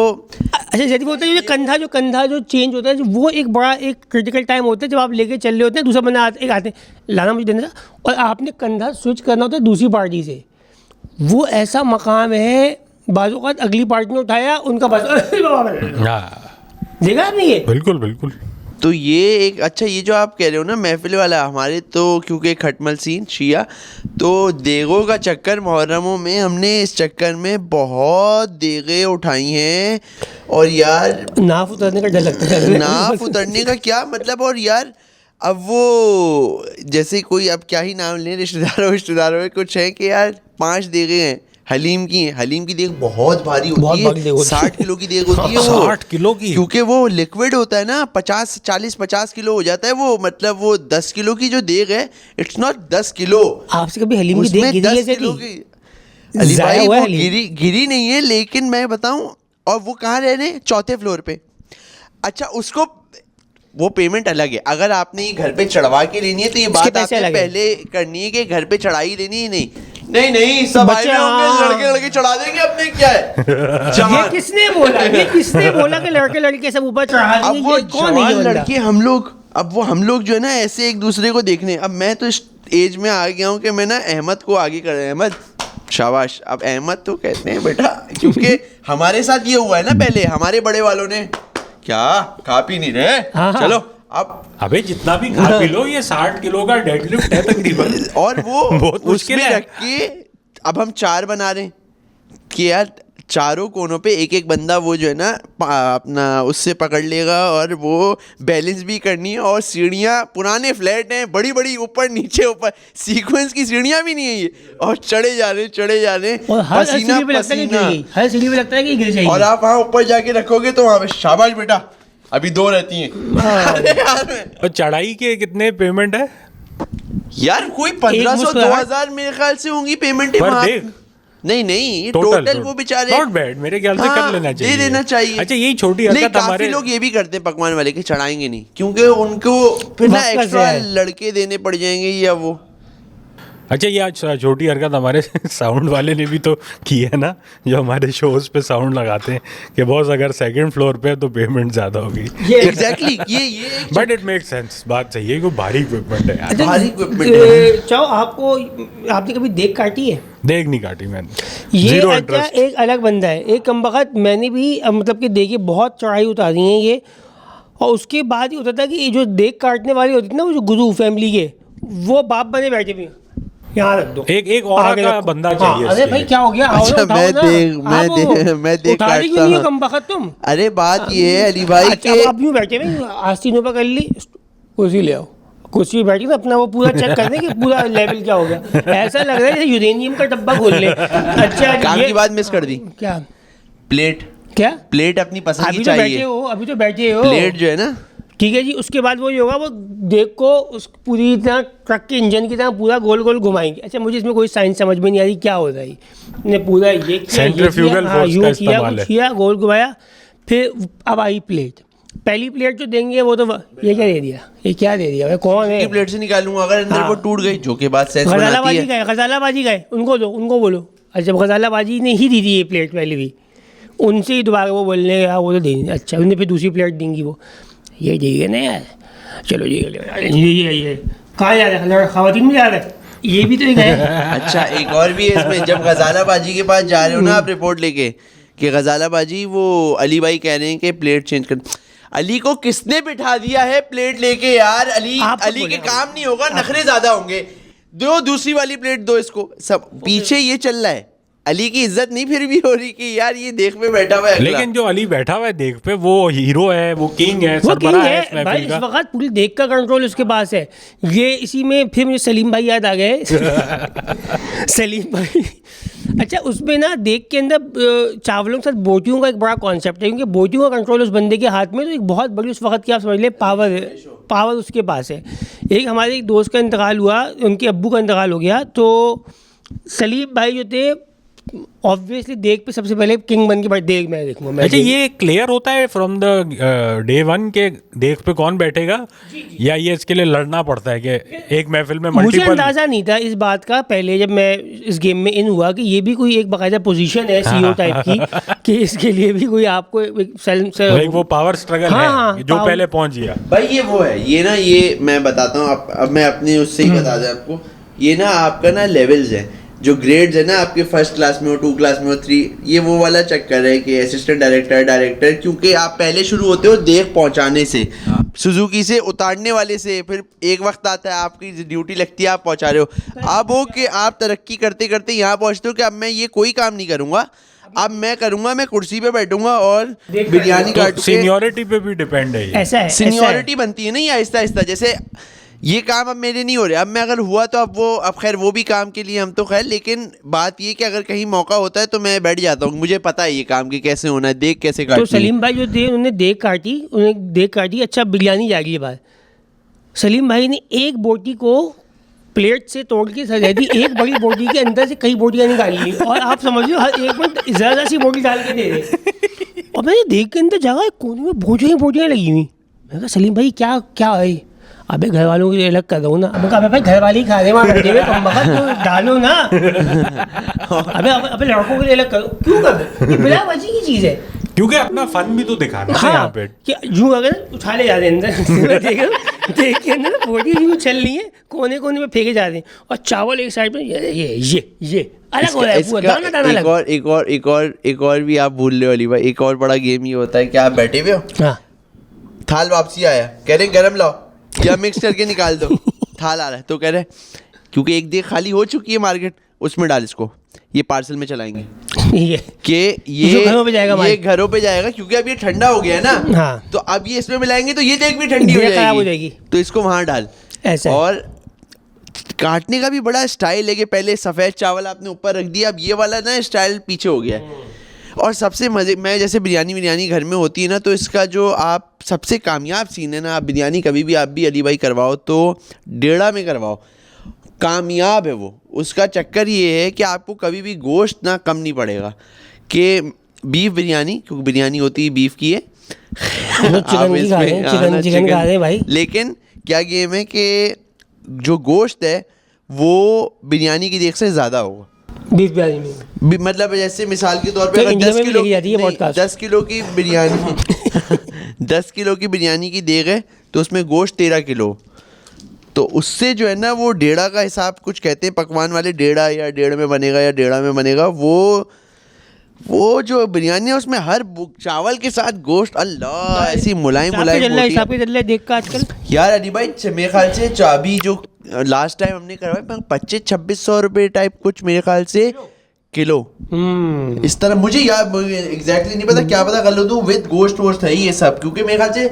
अच्छा जैसे होता है जो कंधा जो चेंज होता है, वो एक बड़ा एक क्रिटिकल टाइम होता है जब आप लेके चल रहे होते हैं, दूसरा बंदा एक आते हैं लाना मुझे देना, और आपने कंधा स्विच करना होता है दूसरी पार्टी से। वो ऐसा मकाम है, बाजू का अगली पार्टी ने उठाया उनका बस देखा आपने ये? बिल्कुल बिल्कुल। तो ये एक अच्छा, ये जो आप कह रहे हो ना महफिल वाला, हमारे तो क्योंकि खटमल सीन शिया, तो देगों का चक्कर मुहर्रमों में हमने इस चक्कर में बहुत देगे उठाई हैं। और यार नाफ उतरने का डर लगता है। नाफ उतरने का क्या मतलब। और यार अब वो जैसे कोई, अब क्या ही नाम लें, रिश्तेदारों में कुछ है कि यार 5 देगे हैं, हलीम की है, हलीम की देग बहुत भारी होती है, 60 किलो की देग होती है वो, 60 किलो की, क्योंकि वो लिक्विड होता है ना, 50 किलो हो जाता है वो, मतलब वो 10 किलो की जो देग है, इट्स नॉट 10 किलो। आपसे कभी हलीम की देग गिरी है? 10 किलो की अली भाई वो गिरी नहीं है, लेकिन मैं बताऊं, और वो कहाँ रह रहे हैं, 4थे फ्लोर पे। अच्छा उसको वो पेमेंट अलग है, अगर आपने ये घर पे चढ़वा के लेनी है तो ये बात आपने पहले करनी है कि घर पे चढ़ाई लेनी है। नहीं सब आए होंगे, लड़के चढ़ा देंगे अपने, क्या है ये किसने बोला कि लड़के सब ऊपर चढ़ा देंगे? अब वो जवान लड़के हम लोग जो है ना ऐसे एक दूसरे को देखने, अब मैं तो इस एज में आ गया हूँ कि मैं ना अहमद को आगे कर, अहमद शाबाश, अब अहमद तो कहते हैं बेटा, क्योंकि हमारे साथ ये हुआ है ना, पहले हमारे बड़े वालों ने क्या खा पी नहीं रहे, चलो अब अबे जितना भी खा पी लो, ये 60 किलो का डेडलिफ्ट है तकरीबन। और वो बहुत मुश्किल उसमें है। रख के अब हम 4 बना रहे हैं कि यार चारों कोनों पे एक बंदा वो जो है ना अपना उससे पकड़ लेगा, और वो बैलेंस भी करनी है। और सीढ़ियाँ पुराने फ्लैट हैं, बड़ी ऊपर नीचे सीक्वेंस की सीढ़ियाँ भी नहीं है ये, और चढ़े जा रहे पसीना हर सीढ़ी पे लगता है कि गिर जाएगी। और आप वहाँ ऊपर जाके रखोगे तो वहाँ पे शाबाश बेटा अभी 2 रहती हैं। और चढ़ाई के कितने पेमेंट है यार? कोई 1500-2000 मेरे ख्याल से होंगी पेमेंट वहाँ। नहीं टोटल वो बेचारे नॉट बैड, मेरे ख्याल से कर लेना चाहिए, दे देना चाहिए। अच्छा यही छोटी हरकत हमारे लोग ये भी करते हैं पकवान वाले के, चढ़ाएंगे नहीं क्योंकि उनको फिर ना एक्स्ट्रा लड़के देने पड़ जाएंगे या वो। अच्छा ये आज छोटी हरकत हमारे साउंड वाले ने भी तो की है ना, जो हमारे शोज पे साउंड लगाते हैं कि बॉस अगर 2nd फ्लोर पे है तो पेमेंट ज्यादा होगी। एग्जैक्टली ये बट इट मेक सेंस, बात सही है कि भारी इक्विपमेंट है यार। भारी इक्विपमेंट है। चाहो आपने कभी देख काटी है? देख नहीं काटी मैंने, ये जीरो अच्छा इंटरेस्ट। एक अलग बंदा है, एक कमबख्त मैंने भी मतलब कि देखिए बहुत चढ़ाई उतारी है ये। और उसके बाद ही होता था कि ये जो देख काटने वाली होती थी ना, वो जो गुरु फैमिली के, वो बाप बने बैठे भी यहाँ रख दो, एक और का बंदा चाहिए। अरे भाई क्या हो गया? अच्छा मैं देख काटता हूँ कमबख्त तुम। अरे बात ये है अली भाई के अब यूँ बैठे हुए आस्तीनों पर कर ली, कुर्सी ले आओ, कुर्सी बैठी ना अपना वो पूरा चेक करने कि पूरा लेवल क्या हो गया। ऐसा लग रहा है जैसे यूरेनियम का डब्बा खोल ले। अच्छा काम की बात मिस कर दी। क्या प्लेट अपनी पसंद की चाहिए। अभी तो बैठे हो प्लेट जो है ना, ठीक है जी। उसके बाद वो होगा, वो देख को उस पूरी तरह ट्रक के इंजन की तरह पूरा गोल गोल घुमाएंगे। अच्छा मुझे इसमें कोई साइंस समझ में नहीं आ रही क्या हो रहा है। ने पूरा ये सेंट्रीफ्यूगल फोर्स का इस्तेमाल है, किया गोल घुमाया। फिर अब आई प्लेट, पहली प्लेट जो देंगे वो तो ये क्या दे दिया, ये क्या दे दिया, कौन है? प्लेट से निकालूंगा अगर अंदर वो टूट गई, जो के बाद सेंस बनाती है। गजालाबाजी गए उनको दो, उनको बोलो। अच्छा गजालाबाजी ने ही दी थी ये प्लेट पहले भी, उनसे ही दोबारा वो बोलने वो तो देंगे। अच्छा उन्हें फिर दूसरी प्लेट देंगी वो, ये देंगे ना यार, चलो जी ये कहाँ जा रहा है, ख़वातीन में जा रहा है, ये भी तो एक है। अच्छा एक और भी है इसमें, जब गजालाबाजी के पास जा रहे हो ना आप रिपोर्ट लेके कि गजालाबाजी वो अली भाई कह रहे हैं कि प्लेट चेंज कर, अली को किसने बिठा दिया है प्लेट लेके यार? अली के काम नहीं होगा, नखरे ज्यादा होंगे, दो दूसरी वाली प्लेट दो इसको। सब पीछे ये चल रहा है, अली की इज्जत नहीं फिर भी हो रही कि यार ये देख पे बैठा हुआ है। लेकिन जो अली बैठा हुआ है देख पे, वो हीरो है, वो किंग है, सरबराह है इस महफिल का। इस वक्त पूरी देख का कंट्रोल उसके पास है। ये इसी में फिर मुझे सलीम भाई याद आ गए। सलीम भाई अच्छा उसमें ना देख के अंदर चावलों के साथ बोटियों का एक बड़ा कॉन्सेप्ट है, क्योंकि बोटियों का कंट्रोल उस बंदे के हाथ में, तो एक बहुत बड़ी उस वक्त की आप समझ लें पावर उसके पास है। एक हमारे एक दोस्त का इंतकाल हुआ, उनके अब्बू का इंतकाल हो गया, तो सलीम भाई जो थे ऑब्वियसली देख पे सबसे पहले किंग बन के बैठ देख मैं देखूंगा मैं अच्छा, ये क्लियर होता है फ्रॉम द डे वन के देख पे कौन बैठेगा, या ये इसके लिए लड़ना पड़ता है कि एक महफिल में मुझे मल्टीपल? अंदाजा नहीं था इस बात का पहले जब मैं इस गेम में इन हुआ कि ये भी कोई एक बाकायदा पोजीशन है सीईओ टाइप की कि इसके लिए भी कोई आपको एक वो पावर स्ट्रगल हाँ, है जो पहले पहुंच गया। भाई ये वो है, ये ना, ये मैं बताता हूँ, अब मैं अपने उससे ही बता दूं आपको, ये ना आपका ना लेवल्स है, जो ग्रेड्स है ना आपके फर्स्ट क्लास में हो, 2 क्लास में हो, 3, ये वो वाला चक्कर है कि असिस्टेंट डायरेक्टर, क्योंकि आप पहले शुरू होते हो देख पहुंचाने से, सुजुकी से उतारने वाले से, फिर एक वक्त आता है आपकी ड्यूटी लगती है आप पहुंचा रहे हो। अब हो कि आप तरक्की करते करते यहाँ पहुंचते हो कि अब मैं ये कोई काम नहीं करूँगा, अब मैं करूँगा, मैं कुर्सी पे बैठूंगा और बिरयानी काट के। सीनियरिटी पे भी डिपेंड है ये। ऐसा है सीनियरिटी बनती है नहीं आहिस्ता आहिस्ता, जैसे ये काम अब मेरे नहीं हो रहे, अब मैं अगर हुआ तो अब खैर वो भी काम के लिए हम तो खैर, लेकिन बात ये कि अगर कहीं मौका होता है तो मैं बैठ जाता हूँ, मुझे पता है ये काम की कैसे होना है, देख कैसे काटनी तो सलीम भाई जो थे उन्होंने देख काटी, अच्छा बिरयानी जा रही है बात, सलीम भाई ने एक बोटी को प्लेट से तोड़ के सजा दी, एक बड़ी बोटी के अंदर से कई बोटियां निकाल ली, और आप समझ लो हर एक में ज़्यादा सी बोटी डाल के दे रहे। और मैंने देख के अंदर जगह कोने में बोटियां लगी हुई, मैंने कहा सलीम भाई क्या क्या है? अबे घर वालों के लिए अलग कर दो ना। अब कहा भाई घर वाले ही खा रहे वहाँ बैठे हुए, तुम बाहर तो डालो ना। अबे लड़कों के लिए अलग करो, क्यों कर दो? ये बिना वजह की चीज़ है, क्योंकि अपना फन भी तो दिखाना है यहाँ पे। कि यूँ अगर उठा ले जा रहे अंदर देख के अंदर बोटी यूँ चल रही है, कोने कोने में फेंके जा रहे हैं, और चावल एक साइड में ये अलग हो रहा है पूरा, दाना दाना अलग। एक और भी आप भूल रहे हो अली भाई, एक और बड़ा गेम ये होता है कि आप बैठे हुए हो, हाँ थाल वापसी आया, कह रहे गरम लाओ या मिक्स करके निकाल दो, थाल आ रहा है तो कह रहे क्योंकि एक देख खाली हो चुकी है मार्केट, उसमें डाल इसको, ये पार्सल में चलाएंगे कि ये घरों पे जाएगा, ये घरों पे जाएगा, क्योंकि अब ये ठंडा हो गया है ना, हाँ। तो अब ये इसमें मिलाएंगे तो ये देख भी ठंडी हो जाएगी, तो इसको वहां डाल ऐसा। और काटने का भी बड़ा स्टाइल है कि पहले सफ़ेद चावल आपने ऊपर रख दिया, अब ये वाला ना स्टाइल पीछे हो गया है। और सबसे मज़े, मैं जैसे बिरयानी घर में होती है ना, तो इसका जो आप सबसे कामयाब सीन है ना, आप बिरयानी कभी भी आप भी अली भाई करवाओ तो डेढ़ा में करवाओ, कामयाब है वो। उसका चक्कर ये है कि आपको कभी भी गोश्त ना कम नहीं पड़ेगा, कि बीफ बिरयानी, क्योंकि बिरयानी होती है बीफ की है, चिकन खा रहे भाई, लेकिन क्या गेम है कि जो गोश्त है वो बिरयानी की देख से ज़्यादा होगा बीफ बिरयानी में। मतलब जैसे मिसाल के तौर पे तो अगर इंडिया 10 में भी किलो लेके जाती है पॉडकास्ट। 10 किलो की बिरयानी 10 किलो की बिरयानी की देग है तो उसमें गोश्त 13 किलो, तो उससे जो है ना वो डेढ़ा का हिसाब कुछ कहते हैं पकवान वाले, डेढ़ा या डेढ़ में बनेगा या डेढ़ा में बनेगा, वो जो बिरयानी है उसमें हर चावल के साथ गोश्त, अल्लाह ऐसी मुलायम देख का आजकल यार अली भाई, मेरे ख्याल से चाबी जो लास्ट टाइम हमने करवाया 2500-2600 रुपये टाइप कुछ मेरे ख्याल से किलो, इस तरह मुझे यार एग्जैक्टली नहीं पता, क्या पता गलत हूँ, विद गोश्त वोश्त है ये सब, क्योंकि मेरे ख्याल से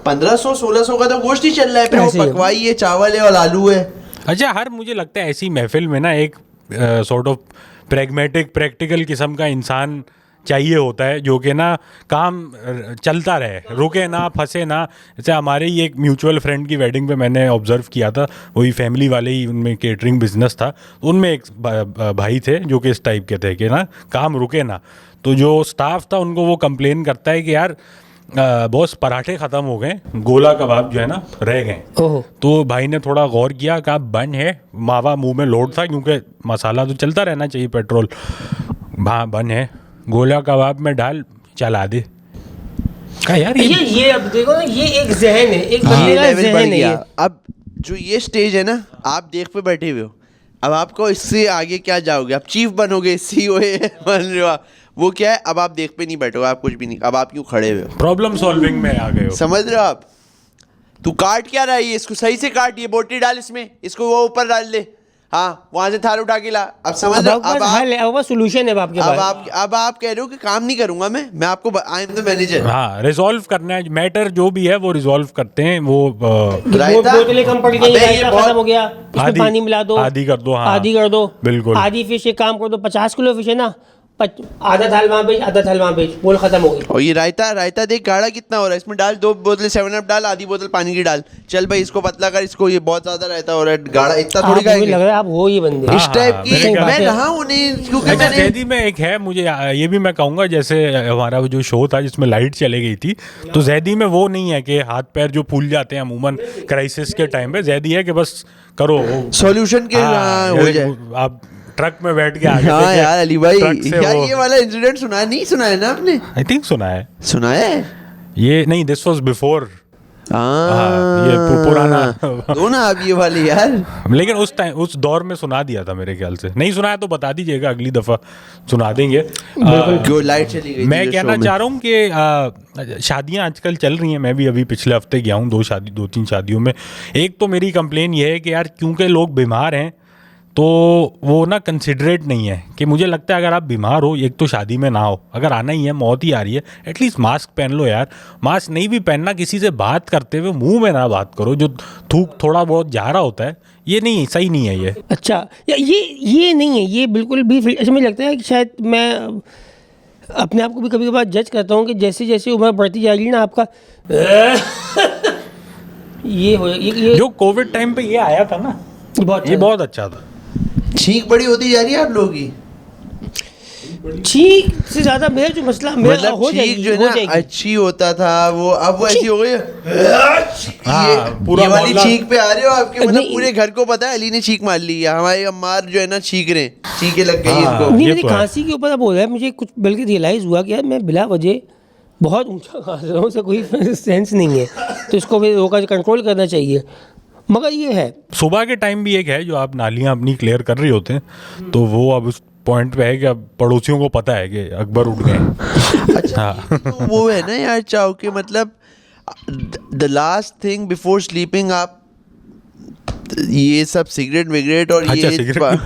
1500-1600 का तो गोश्त ही चल रहा है, फिर वो पकवाई है, चावल है और आलू है। अच्छा, हर मुझे लगता है ऐसी महफिल में ना एक सॉर्ट ऑफ प्रैग्मेटिक प्रैक्टिकल किस्म का इंसान चाहिए होता है, जो कि ना काम चलता रहे, रुके ना, फंसे ना। जैसे हमारे ही एक म्यूचुअल फ्रेंड की वेडिंग पे मैंने ऑब्जर्व किया था, वही फैमिली वाले ही, उनमें केटरिंग बिजनेस था, उनमें एक भाई थे जो कि इस टाइप के थे कि ना काम रुके ना, तो जो स्टाफ था उनको वो कंप्लेन करता है कि यार बॉस पराठे ख़त्म हो गए, गोला कबाब जो है ना रह गए। तो भाई ने थोड़ा गौर किया, कहा बन है, मावा मुंह में लोड था क्योंकि मसाला तो चलता रहना चाहिए, पेट्रोल, हाँ बन है, गोला कबाब में डाल चला दे। कहा यार ये अब देखो ना, ये एक जहन है, एक बंदे का जहन है। अब जो ये स्टेज है ना, आप देख पे बैठे हुए हो, अब आपको इससे आगे क्या जाओगे, आप चीफ बनोगे, CEO बन रहे हो आप, वो क्या है, अब आप देख पे नहीं बैठोगे, आप कुछ भी नहीं, अब आप क्यों खड़े हुए हो, प्रॉब्लम सॉल्विंग में आ गए हो, समझ रहे हो आप। तू काट क्या रहा है, ये इसको सही से काट, ये बोटी डाल इसमें, इसको वो ऊपर डाल दे, हाँ वहां से थाल उठा के ला, अब समझ रहे हो, अब सॉल्यूशन है आपके पास। अब आप कह रहे हो कि काम नहीं करूंगा मैं आपको, आई एम द मैनेजर। हाँ, रिजॉल्व करना है मैटर, जो भी है वो रिजॉल्व करते हैं, वो बोतलें कम पड़ गई, खत्म हो गया, इसमें पानी मिला दो, आधी कर दो, हाँ आधी कर दो, बिल्कुल, आधी फिश, एक काम कर दो 50 किलो फिश है ना, आधा थाल वहाँ पे, आधा थाल वहाँ पे, बोल खत्म हो गई। और ये रायता, रायता देख गाढ़ा कितना हो रहा है, इसमें डाल 2 बोतल 7 अप डाल, आधी बोतल पानी की डाल, चल भाई इसको पतला कर, इसको ये बहुत ज्यादा रायता हो रहा है, गाढ़ा इतना थोड़ी मुझे खाएंगे लग रहा है आप हो ये बंदे। इस टाइप मेरे की। ख्याल मैं से- रहा हूँ नहीं, क्योंकि अच्छा मैंने जैदी में एक है, मुझे ये भी मैं कहूँगा, जैसे हमारा वो जो शो था जिसमें लाइट चले गई थी, तो जैदी में वो नहीं है कि हाथ पैर जो फूल जाते हैं अमूमन क्राइसिस के टाइम पे, जैदी है कि बस करो सॉल्यूशन के हाँ, हो जाए। आप ट्रक में बैठ के आगे हाँ यार अली भाई, ट्रक से यार वो- ये वाला इंसिडेंट सुना है, नहीं सुना है ना आपने? आई थिंक सुना है सुना है? ये, नहीं दिस वाज बिफोर, हाँ ये पुराना दो ना आप ये वाले यार। लेकिन उस टाइम उस दौर में सुना दिया था मेरे ख्याल से। नहीं सुना है तो बता दीजिएगा, अगली दफा सुना देंगे। जो लाइट चली गई मैं कहना चाह रहा हूँ कि शादियाँ आजकल चल रही हैं, मैं भी अभी पिछले हफ्ते गया हूँ 2-3 शादियों में। एक तो मेरी कंप्लेन ये है कि यार क्योंकि लोग बीमार हैं तो वो ना कंसिडरेट नहीं है, कि मुझे लगता है अगर आप बीमार हो, एक तो शादी में ना हो, अगर आना ही है, मौत ही आ रही है, एटलीस्ट मास्क पहन लो यार। मास्क नहीं भी पहनना, किसी से बात करते हुए मुंह में ना बात करो, जो थूक थोड़ा बहुत जा रहा होता है, ये नहीं, सही नहीं है ये। अच्छा ये नहीं है, ये बिल्कुल भी अच्छा मुझे लगता है कि शायद मैं अपने आप को भी कभी कभार जज करता हूँ कि जैसे जैसे उम्र बढ़ती जा रही है ना आपका ये जो कोविड टाइम पे ये आया था ना, ये बहुत अच्छा था। छींक बड़ी होती जा रही है आप लोगों की, छींक से ज्यादा मेरा जो मसला मेरा मतलब हो छींक जाएगी, जो है हो ना जाएगी। अच्छी होता था वो, अब वो ऐसी हो गई हाँ, ये पूरा ये वाली मोहल्ला- छींक पे आ रहे हो आपके, मतलब नहीं। पूरे घर को पता है अली ने छींक मार ली है, हमारे अम्मार जो है ना छींक रहे, छींके लग गई हाँ। इनको। नहीं ये मेरी तो है। खांसी के ऊपर अब हो रहा है, मुझे कुछ बल्कि रियलाइज़ हुआ कि यार मैं बिला वजह बहुत ऊंचा खांस रहा हूँ, उसका कोई सेंस नहीं है, तो इसको फिर रोका कंट्रोल करना चाहिए। मगर ये है सुबह के टाइम भी एक है, जो आप नालियां अपनी क्लियर कर रहे होते हैं, तो वो अब उस पॉइंट पे है कि अब पड़ोसियों को पता है कि अकबर उठ गए। अच्छा ये तो वो है ना यार चाव के, मतलब the last thing before sleeping आप ये सब सिगरेट विगरेट और अच्छा ये सिगरेट की बात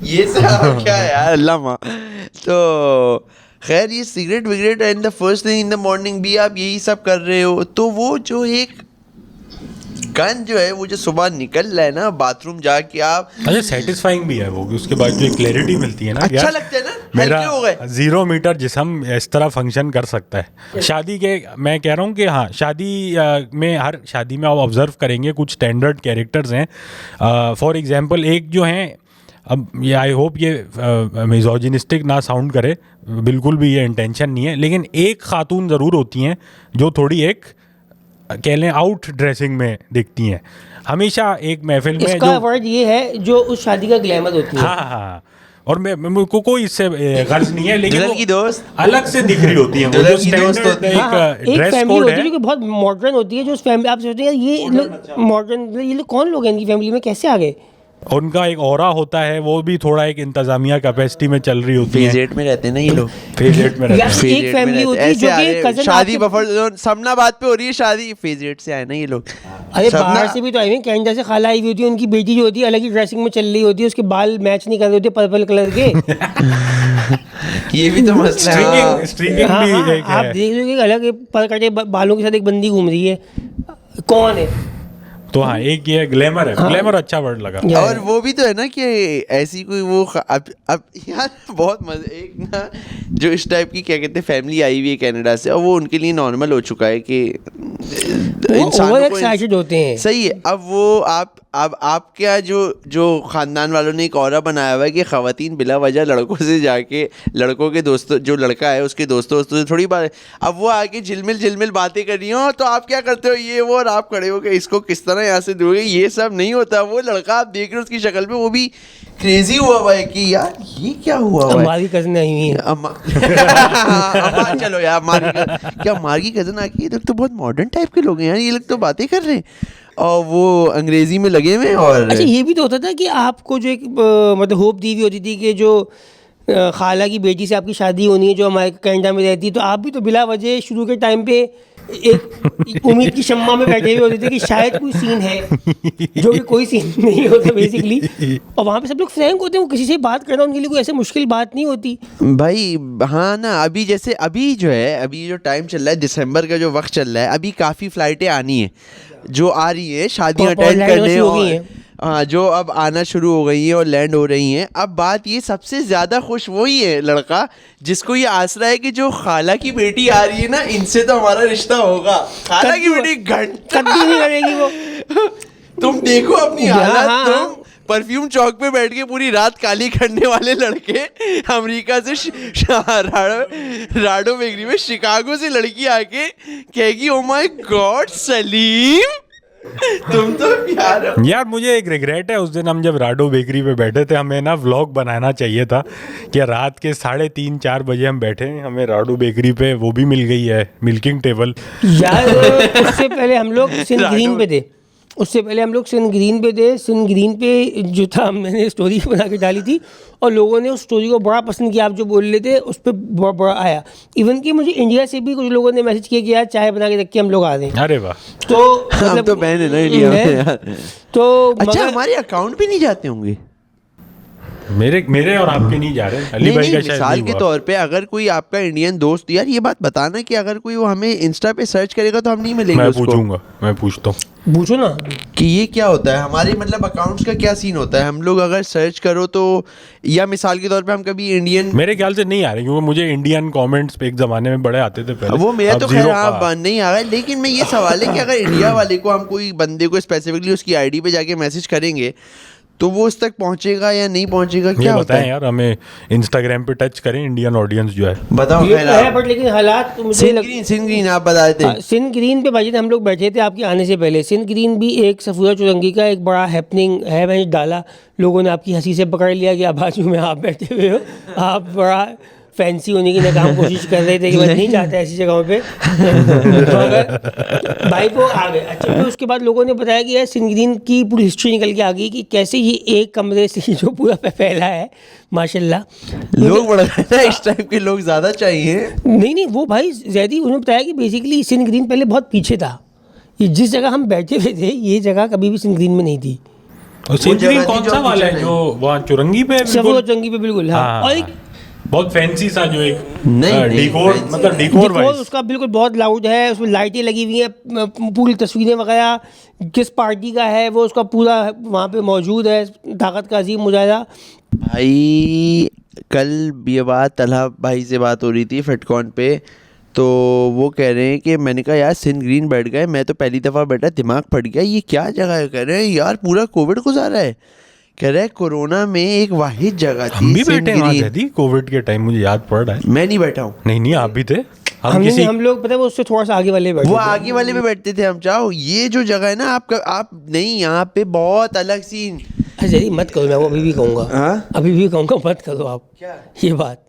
ये सब क्या यार अल्लाह माँ। तो खैर ये सिगरेट विगरेट and the first thing in the morning भी आप यही सब कर रहे हो, तो वो जो एक गन जो है वो जो सुबह निकल रहा है ना बाथरूम जाके आप, अच्छा सेटिस्फाइंग भी है वो, कि उसके बाद जो क्लैरिटी मिलती है ना, अच्छा यार, लगता है ना, मेरा हल्के हो गए। 0 मीटर जिस्म इस तरह फंक्शन कर सकता है। शादी के मैं कह रहा हूँ कि हाँ, शादी में, हर शादी में आप ऑब्जर्व करेंगे कुछ स्टैंडर्ड कैरेक्टर्स हैं। फॉर एग्जांपल एक जो हैं, अब ये आई होप ये मिज़ोजिनिस्टिक ना साउंड करे, बिल्कुल भी ये इंटेंशन नहीं है, लेकिन एक खातून ज़रूर होती हैं जो थोड़ी एक कह लें आउट ड्रेसिंग में दिखती हैं हमेशा एक महफिल में, इसका जो वर्ड ये है जो उस शादी का ग्लैमर होती है। हाँ हाँ, और मुझको कोई इससे गर्ज नहीं है, लेकिन दुल्हन वो की दोस्त अलग से दिख रही होती है, वो दुल्हन जो की दोस्त स्टैंडर्ड होती है। हाँ, हाँ, एक एक ड्रेस फैमिली कोड होती है है। जो कि बहुत मॉडर्न होती है, जो उस फैमिली आप सोचते हैं यार ये मॉडर्न, ये लोग कौन लोग हैं, इनकी फैमिली में कैसे आ गए। उनका एक ऑरा होता है, वो भी थोड़ा एक इंतजामिया कैपेसिटी में चल रही होती फेज है, 8 में रहते हैं ना ये लोग, फेज 8 में रहते यार, हैं। फेज एक 8 में फैमिली रहते होती हैं। है ऐसे जो आ कि रहे हैं, cousin शादी आपके- बफर समनाबाद पे हो रही है शादी, फेज 8 से आए ना ये लोग। अरे सपना- बाहर से भी तो आई हुई, कनाडा से खाला आई हुई होती है, उनकी बेटी जो होती है अलग ही ड्रेसिंग में चल रही होती है, उसके बाल मैच नहीं कर रहे होते पर्पल कलर के। ये भी तो मसला है। स्ट्रीकिंग स्ट्रीकिंग हाँ, भी हाँ, एक आप है। देख लो कि अलग पर कटे बालों के साथ एक बंदी घूम रही है, कौन है। तो हाँ, एक ये ग्लैमर है, ग्लैमर अच्छा वर्ड लगा। या- और वो भी तो है ना कि ऐसी कोई वो अब यार बहुत मजे, एक ना जो इस टाइप की क्या कहते हैं फैमिली आई हुई है कनाडा से, और वो उनके लिए नॉर्मल हो चुका है कि वो इंसानों ओवर को एक्साइटेड होते हैं। सही है। अब वो आप क्या जो खानदान वालों ने एक ऑरा बनाया हुआ है कि खवातीन बिला वजह लड़कों से जाके, लड़कों के दोस्तों, जो लड़का है उसके दोस्तों से थोड़ी बात, अब वो आके झिलमिल बातें कर रही हो, तो आप क्या करते हो ये वो, और आप खड़े हो के इसको किस तरह यहाँ से दोगे, ये सब नहीं होता। वो लड़का आप देख रहे हो उसकी शक्ल पे, वो भी क्रेजी हुआ है कि यार ये क्या हुआ है। हमारी कजन आई हुई है। अम्मा चलो यार, क्या मार्गी कजन आके, ये लोग तो बहुत मॉडर्न टाइप के लोग हैं यार, ये लोग तो बातें कर रहे हैं और वो अंग्रेजी में लगे हुए हैं। और अच्छा ये भी तो होता था कि आपको जो एक मतलब होप दी हुई होती थी कि जो खाला की बेटी से आपकी शादी होनी है जो हमारे कनाडा में रहती है, तो आप भी तो बिला वजह शुरू के टाइम पे एक उम्मीद की शम्मा में बैठे हुए होते थे कि शायद कोई सीन है, जो कि कोई सीन नहीं होता बेसिकली। और वहाँ पे सब लोग फ्रैंक होते हैं, वो किसी से बात करना उनके लिए कोई ऐसे मुश्किल बात नहीं होती। भाई हाँ ना, अभी जैसे अभी जो है, अभी जो टाइम चल रहा है, दिसंबर का जो वक्त चल रहा है, अभी काफ़ी फ़्लाइटें आनी है जो आ रही है शादियाँ और अटेंड लैंड करने, हो गई और हैं। हाँ, जो अब आना शुरू हो गई हैं और लैंड हो रही हैं। अब बात ये, सबसे ज़्यादा खुश वही है लड़का जिसको ये आसरा है कि जो खाला की बेटी आ रही है ना, इनसे तो हमारा रिश्ता होगा। खाला की बेटी घंटा कभी नहीं करेगी वो। तुम देखो अपनी हाँ, हालत। हाँ, तुम परफ्यूम चौक पे बैठ के पूरी रात काली करने वाले लड़के, अमेरिका से राडो बेकरी में शिकागो से लड़की आके कहेगी ओ माय गॉड सलीम तुम तो प्यार हो। यार मुझे एक रिग्रेट है, उस दिन हम जब राडो बेकरी पे बैठे थे, हमें ना व्लॉग बनाना चाहिए था कि रात के 3:30-4 बजे हम बैठे हैं, हमें राडो बेकरी पे वो भी मिल गई है मिल्किंग टेबल। यार उससे पहले हम लोग सिन ग्रीन पे थे, उससे पहले हम लोग सिन ग्रीन पे थे। सिन ग्रीन पे जो था, मैंने स्टोरी बना के डाली थी और लोगों ने उस स्टोरी को बड़ा पसंद किया। आप जो बोल रहे थे उस पर बड़ा बड़ा आया। इवन कि मुझे इंडिया से भी कुछ लोगों ने मैसेज किया कि यार चाय बना के रख के हम लोग आ रहे हैं। अरे वाह, तो हम मतलब तो बहन है ना इंडिया में यार। तो अच्छा, मगर हमारे अकाउंट भी नहीं जाते होंगे? मेरे और आपके नहीं जा रहे। अली नहीं, भाई नहीं, का शायद मिसाल नहीं के हुआ। तौर पे अगर कोई आपका इंडियन दोस्त, यार ये बात बताना कि अगर कोई वो हमें इंस्टा पे सर्च करेगा तो हम नहीं मिलेंगे मैं उसको। पूछूंगा, मैं पूछता हूँ। पूछो ना कि ये क्या होता है हमारे मतलब अकाउंट्स का क्या सीन होता है? हम लोग अगर सर्च करो तो, या मिसाल के तौर पे हम कभी इंडियन, मेरे ख्याल से नहीं आ रहे, क्योंकि मुझे इंडियन कमेंट्स पे एक जमाने में बड़े आते थे पहले। वो मेरा अब तो खैर zero हाँ का- बंद नहीं आ रहा है। लेकिन मैं ये सवाल है कि अगर इंडिया वाले को, हम कोई बंदे को स्पेसिफिकली उसकी आईडी पे जाके मैसेज करेंगे तो वो उस तक पहुंचेगा या नहीं पहुंचेगा? ये क्या होता बताएं है? यार, हमें इंस्टाग्राम पे टच करें इंडियन ऑडियंस जो है। बताओ ये खैर तो है, आप। बट लेकिन हालात मुझे सिन ग्रीन आप बता रहे थे। सिन ग्रीन पे भाई हम लोग बैठे थे आपके आने से पहले। सिन ग्रीन भी एक सफूरा चुरंगी का एक बड़ा हैपनिंग है। मैंने डाला, लोगों ने आपकी हंसी से पकड़ लिया कि आप बाजू में आप बैठे हुए हो, आप बड़ा फैंसी होने की नाकाम कोशिश कर रहे थे कि मैं नहीं चाहता ऐसी जगहों पे। तो अगर भाई वो आ गए। अच्छा, फिर उसके बाद लोगों ने बताया कि यार सिन ग्रीन की पूरी हिस्ट्री निकल के आ गई कि कैसे ये एक कमरे से जो पूरा फैला है माशाल्लाह। लोग बढ़ गए ना, इस टाइप के लोग ज्यादा चाहिए। नहीं, वो भाई जैदी उन्होंने बताया कि बेसिकली सिन ग्रीन पहले बहुत पीछे था। ये जिस जगह हम बैठे हुए थे, ये जगह कभी भी सिन ग्रीन में नहीं थी। और सिंगरी जगह कौन थी सा जो वाला है किचन जो वहाँ चुरंगी पे है सफूरा बिल्कुल? चुरंगी पे बिल्कुल, हाँ। हाँ, और एक बहुत फैंसी सा जो एक नहीं, डिकोर, fancy मतलब नहीं। डिकोर डिकोर वाइज। उसका बिल्कुल बहुत लाउड है, उसमें लाइटें लगी हुई हैं, पूरी तस्वीरें वगैरह किस पार्टी का है वो उसका पूरा वहाँ पे मौजूद है। ताकत का अजीम मुजाहिदा। भाई कल ये बात तलहा भाई से बात हो रही थी फिटकॉन पे, तो वो कह रहे हैं कि मैंने कहा यार सिन ग्रीन बैठ गए, मैं तो पहली दफ़ा बैठा, दिमाग फट गया, ये क्या जगह है? कह रहे हैं यार पूरा कोविड गुजारा है। कह रहे हैं कोरोना में एक वाहिद जगह थी हम भी सिन बैठे हैं वहाँ ग्रीन। जैदी, कोविड के टाइम, मुझे याद पड़ रहा है। मैं नहीं बैठा हूँ। नहीं, आप भी थे। हम लोग पता है वो उससे थोड़ा सा आगे वाले बैठे वो थे। आगे वाले पे बैठते थे हम। चाहो ये जो जगह है ना आपका, आप नहीं, यहाँ पे बहुत अलग सीन। जरी मत करो, मैं वो अभी भी कहूँगा, हाँ? अभी भी कहूँगा मत करो आप क्या? ये बात,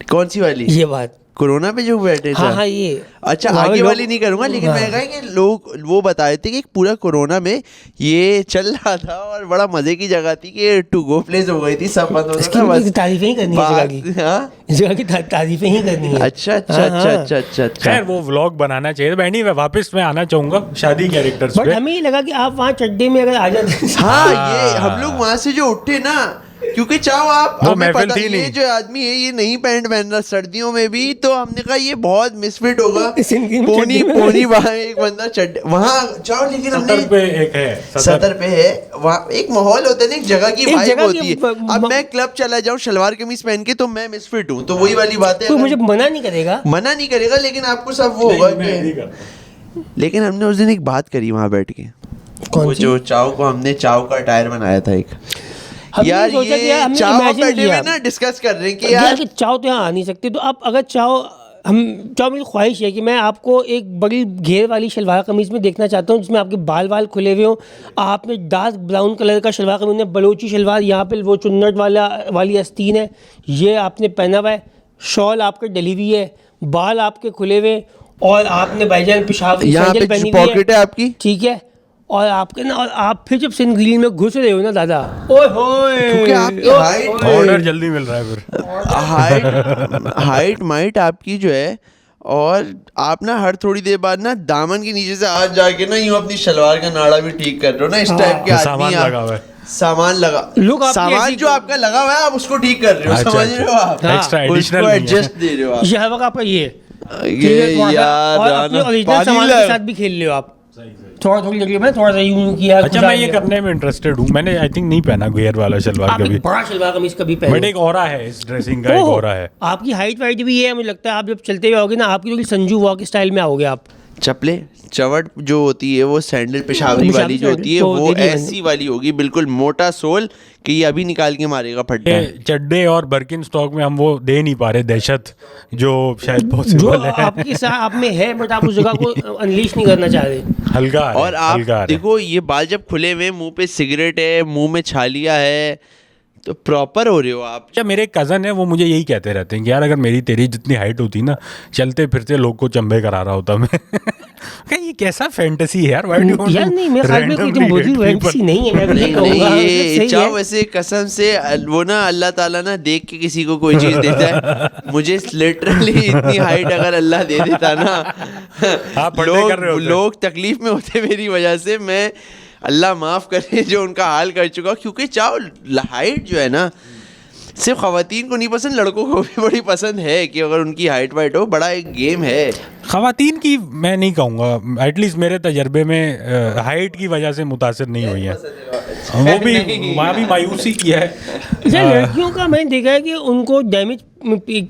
कौन सी वाली? ये बात। कोरोना पे जो बैठे थे? हाँ, ये अच्छा, वहाँ पे आगे लोग- वाली नहीं करूंगा, लेकिन हाँ। मैं कहा कि लोग वो बता रहे थे कि पूरा कोरोना में ये चल रहा था और बड़ा मजे की जगह थी कि टू गो प्लेस हो गई थी, सब बंद हो इसकी गया था, तारीफें ही करनी है इस जगह की, बस। हाँ? इस जगह की तारीफें ही करनी है। अच्छा अच्छा हाँ, अच्छा हाँ। अच्छा अच्छा अच्छा। खैर वो व्लॉग बनाना चाहिए। बहनी वापस मैं आना चाहूंगा शादी कैरेक्टर्स बट पे। हमें ये लगा कि आप वहाँ चड्डे में अगर आ जाते हाँ, ये हम लोग वहां से जो उठे ना, क्योंकि चाहो आप, वो हमें महफिल पता थी ये नहीं। जो आदमी है ये नहीं पैंट पहन रहा सर्दियों में भी, तो हमने कहा ये बहुत मिसफिट होगा। सिंधी में पोनी चड्डी में पोनी वहाँ एक बंदा चड्डे वहाँ चाहो, लेकिन हमने सतर पे एक है, सदर पे है, वहाँ एक माहौल होता है ना, एक जगह की एक वाइब जगह होती की है। अब मैं क्लब चला जाऊँ शलवार कमीज पहन के तो मैं मिसफिट हूँ, तो वही वाली बात है। कोई अगर मुझे मना नहीं करेगा। मना नहीं करेगा, लेकिन आपको सब वो होगा कि, लेकिन हमने उस दिन एक बात करी वहाँ बैठ के, कौन वो सी? जो चाव को हमने चाव का टायर बनाया था एक। हमने यार सोचा कि ये हमने चाव imagine बैठे किया। हुए ना डिस्कस कर रहे हैं कि यार यार कि चाहो तो यहाँ आ नहीं सकते, तो आप अगर चाहो मेरी ख्वाहिश है कि मैं आपको एक बड़ी घेर वाली शलवार कमीज़ में देखना चाहता हूँ जिसमें आपके बाल खुले हुए हों, आपने डार्क ब्राउन कलर का शलवार कमीज में बलोची शलवार, यहाँ पे वो चुन्नट वाली आस्तीन है, ये आपने पहना हुआ है, शॉल आपके डली हुई है, बाल आपके खुले हुए, और आपने भाईजान पेशाब यहाँ सैंडल पे पहनी जो हुई पॉकेट है आपकी, ठीक है, और आपके ना, और आप फिर जब सिंध ग्रीन में घुस रहे हो ना दादा, ओए होए, क्योंकि आपकी ओए हाइट होए। ऑर्डर जल्दी मिल रहा है फिर। हाइट माइट आपकी जो है, और आप ना हर थोड़ी देर बाद ना दामन के नीचे से हाथ जाके ना यूं अपनी शलवार का नाड़ा भी ठीक कर रहे हो ना, इस टाइप के सामान आदमी लगा हुआ है। आप। सामान लगा, Look आपकी सामान ऐसी- जो आपका लगा हुआ है आप उसको ठीक कर रहे हो, अच्छा, समझ रहे हो आप? हाँ। एक्स्ट्रा उसको एडिशनल एडजस्ट दे रहे हो आप। ये हर वक्त आपका ये ठीक है, ये थोड़ा सा- यार और अपने राना, ओरिजिनल पानी सामान ला। के साथ भी खेल रहे हो आप। थोड़ा थोड़ी तकलीफ है, थोड़ा सा यूं किया। अच्छा, मैं ये करने में इंटरेस्टेड हूँ। मैंने आई थिंक नहीं पहना घेर वाला शलवार आप कभी, एक बड़ा शलवार कमीज कभी बट पहने। एक ऑरा है इस ड्रेसिंग का, एक ओह, ऑरा है। आपकी हाइट वाइट भी है, मुझे लगता है आप जब चलते हुए आओगे ना, आपकी थोड़ी संजू वॉक स्टाइल में आओगे आप। चप्पलें चवट जो होती है वो सैंडल पेशावरी वाली जो होती है तो वो दीदी ऐसी वाली होगी, बिल्कुल मोटा सोल कि ये अभी निकाल के मारेगा फट्टा। चड्डे और बर्किन स्टॉक में हम वो दे नहीं पा रहे दहशत जो शायद जो पॉसिबल है। आपके साथ आप में है, बट आप उस जगह को अनलीश नहीं करना चाह रहे। हल्का है, और आप हल्का है। देखो ये बाल जब खुले हुए, मुंह पे सिगरेट है, मुंह में छालिया है, तो प्रॉपर हो रहे हो आप। अच्छा, मेरे एक कज़न है, वो मुझे यही कहते रहते हैं कि यार अगर मेरी तेरी जितनी हाइट होती ना, चलते फिरते लोग को चंबे करा रहा होता मैं। कहीं ये कैसा फैंटेसी है यार, व्हाई डू यू वांट यार नहीं, मेरे ख्याल में कोई randomly बुरी hate people? फैंटेसी नहीं है, मैं भी नहीं कहूंगा ये सही चाहो है। वैसे कसम से वो ना अल्लाह ताला ना देख के किसी को कोई चीज देता है। मुझे लिटरली इतनी हाइट अगर अल्लाह दे देता ना, आप बर्थडे कर रहे होते। लोग तकलीफ में होते मेरी वजह से। मैं अल्लाह माफ करे जो उनका हाल कर चुका, क्योंकि चाहो हाइट जो है ना सिर्फ खवातीन को नहीं पसंद, लड़कों को भी बड़ी पसंद है कि अगर उनकी हाइट वाइट हो। बड़ा एक गेम है खवातीन की, मैं नहीं कहूँगा, एटलीस्ट मेरे तजर्बे में हाइट की वजह से मुतासिर नहीं हुई है। वो भी वहाँ भी मायूसी किया है। अच्छा, लड़कियों का मैंने देखा है कि उनको डैमेज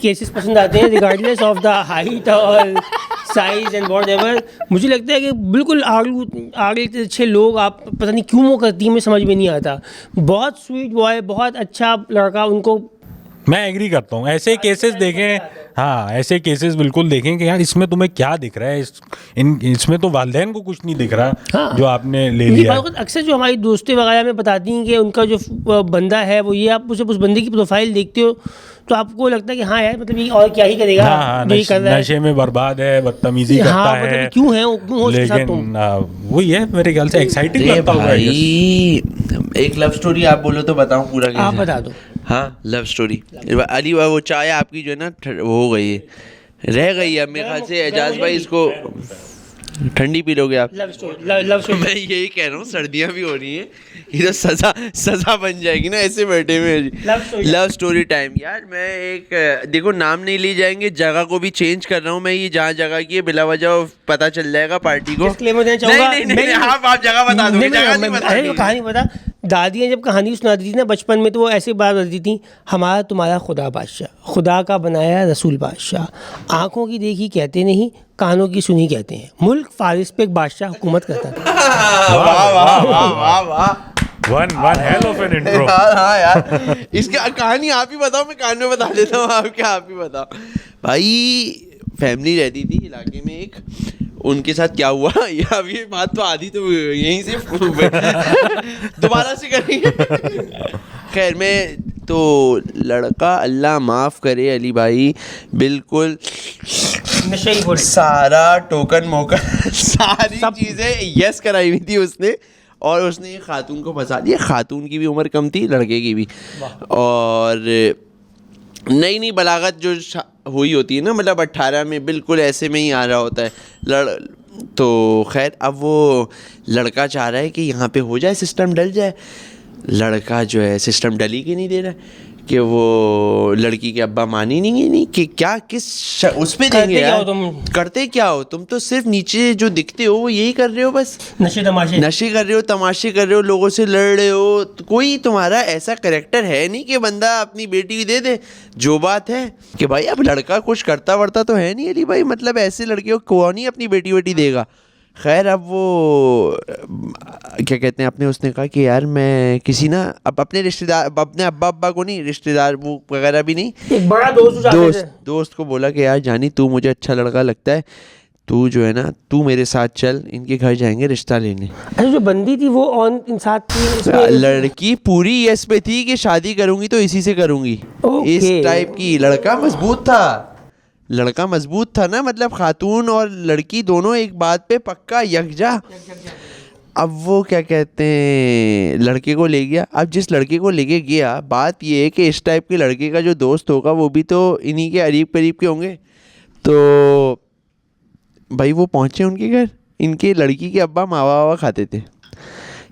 केसेस पसंद आते हैं रिगार्डलेस ऑफ द हाइट और साइज एंड व्हाटएवर। मुझे लगता है कि बिल्कुल आगे अच्छे लोग, आप पता नहीं क्यों वो करती हैं, में समझ में नहीं आता। बहुत स्वीट बॉय, बहुत अच्छा लड़का, उनको मैं एग्री करता हूँ, ऐसे केसेस देखें। हाँ, ऐसे केसेस बिल्कुल देखें कि यार इसमें तुम्हें क्या दिख रहा है, इसमें तो वालिदैन को कुछ नहीं दिख रहा। हाँ। जो आपने ले ये लिया है। बात अक्सर जो हमारी दोस्तें वगैरह में बताती हैं कि उनका जो बंदा है वो ये, आप उस बंदे की प्रोफाइल देखते हो तो आपको लगता है कि हाँ यार, मतलब ये और क्या ही करेगा, हाँ, जो ये कर रहा है। नशे में बर्बाद है, बदतमीजी हाँ, करता मतलब है, क्यों है उसके साथ तुम? लेकिन वही है, मेरे ख्याल से एक्साइटिंग अरे लगता होगा। भाई एक लव स्टोरी आप बोलो तो बताऊं पूरा कैसे? आप बता दो। हाँ, लव स्टोरी। अली वो चाय आपकी जो है ना वो हो गई है, रह गई है मेरे ख्याल से। एजाज भाई इसको ठंडी पी लोगे आप? लव स्टोरी मैं यही कह रहा हूँ, सर्दियाँ भी हो रही हैं, ये तो सजा बन जाएगी ना ऐसे बैठे में। Love story time. यार मैं एक देखो, नाम नहीं ली जाएंगे, जगह को भी चेंज कर रहा हूँ मैं। ये जहाँ जगह की है बिला वजह पता चल जाएगा पार्टी को। डिस्क्लेमर देना चाहूंगा। नहीं, आप जगह बता दो। जगह नहीं बतानी। कहानी बता। दादियाँ जब कहानी सुनाती थी ना बचपन में, तो वो ऐसी बात बताती थी, हमारा तुम्हारा खुदा बादशाह, खुदा का बनाया रसूल बादशाह, आंखों की देखी कहते नहीं, कानों की सुनी कहते हैं, मुल्क फारिस पे एक बादशाह हुकूमत करता था। वाह वाह वाह वाह वाह। One hell of an intro. हाँ यार, इसकी कहानी आप ही बताओ, मैं कान में बता देता हूँ। आप ही बताओ भाई। फैमिली रहती थी इलाके में एक, उनके साथ क्या हुआ ये अब ये बात तो आधी तो यहीं से दोबारा से करेंगे। खैर मैं तो लड़का, अल्लाह माफ़ करे अली भाई, बिल्कुल सारा टोकन मोकन सारी चीज़ें यस कराई हुई थी उसने, और उसने खातून को फंसा दिया। खातून की भी उम्र कम थी, लड़के की भी, और नई बलागत जो हुई होती है ना, मतलब 18 में बिल्कुल ऐसे में ही आ रहा होता है तो खैर अब वो लड़का चाह रहा है कि यहाँ पे हो जाए, सिस्टम डल जाए। लड़का जो है सिस्टम डल ही के नहीं दे रहा है कि वो लड़की के अब्बा मान ही नहीं कि क्या किस उस पे देंगे यार। करते क्या हो तुम? तो सिर्फ नीचे जो दिखते हो वो यही कर रहे हो, बस नशे कर रहे हो, तमाशे कर रहे हो, लोगों से लड़ रहे हो। तो कोई तुम्हारा ऐसा करैक्टर है नहीं कि बंदा अपनी बेटी को दे दे। जो बात है कि भाई अब लड़का कुछ करता वर्ता तो है नहीं अली भाई, मतलब ऐसे लड़के को कौन ही अपनी बेटी वेटी देगा। खैर अब वो क्या कहते हैं, अपने उसने कहा कि यार मैं किसी ना अब अपने रिश्तेदार, अपने अब्बा को नहीं, रिश्तेदार वो वगैरह भी नहीं, एक बड़ा दोस्त को बोला कि यार जानी तू मुझे अच्छा लड़का लगता है, तू जो है ना तू मेरे साथ चल, इनके घर जाएंगे रिश्ता लेने। अच्छा, जो बंदी थी वो ऑन इन साथ थी, लड़की पूरी यस पे थी कि शादी करूंगी तो इसी से करूंगी, इस टाइप की। लड़का मजबूत था ना, मतलब खातून और लड़की दोनों एक बात पे पक्का यकजा। अब वो क्या कहते हैं, लड़के को ले गया। अब जिस लड़के को लेके गया, बात ये है कि इस टाइप के लड़के का जो दोस्त होगा वो भी तो इन्हीं के करीब करीब के होंगे। तो भाई वो पहुंचे उनके घर, इनके लड़की के अब्बा मावा वावा खाते थे।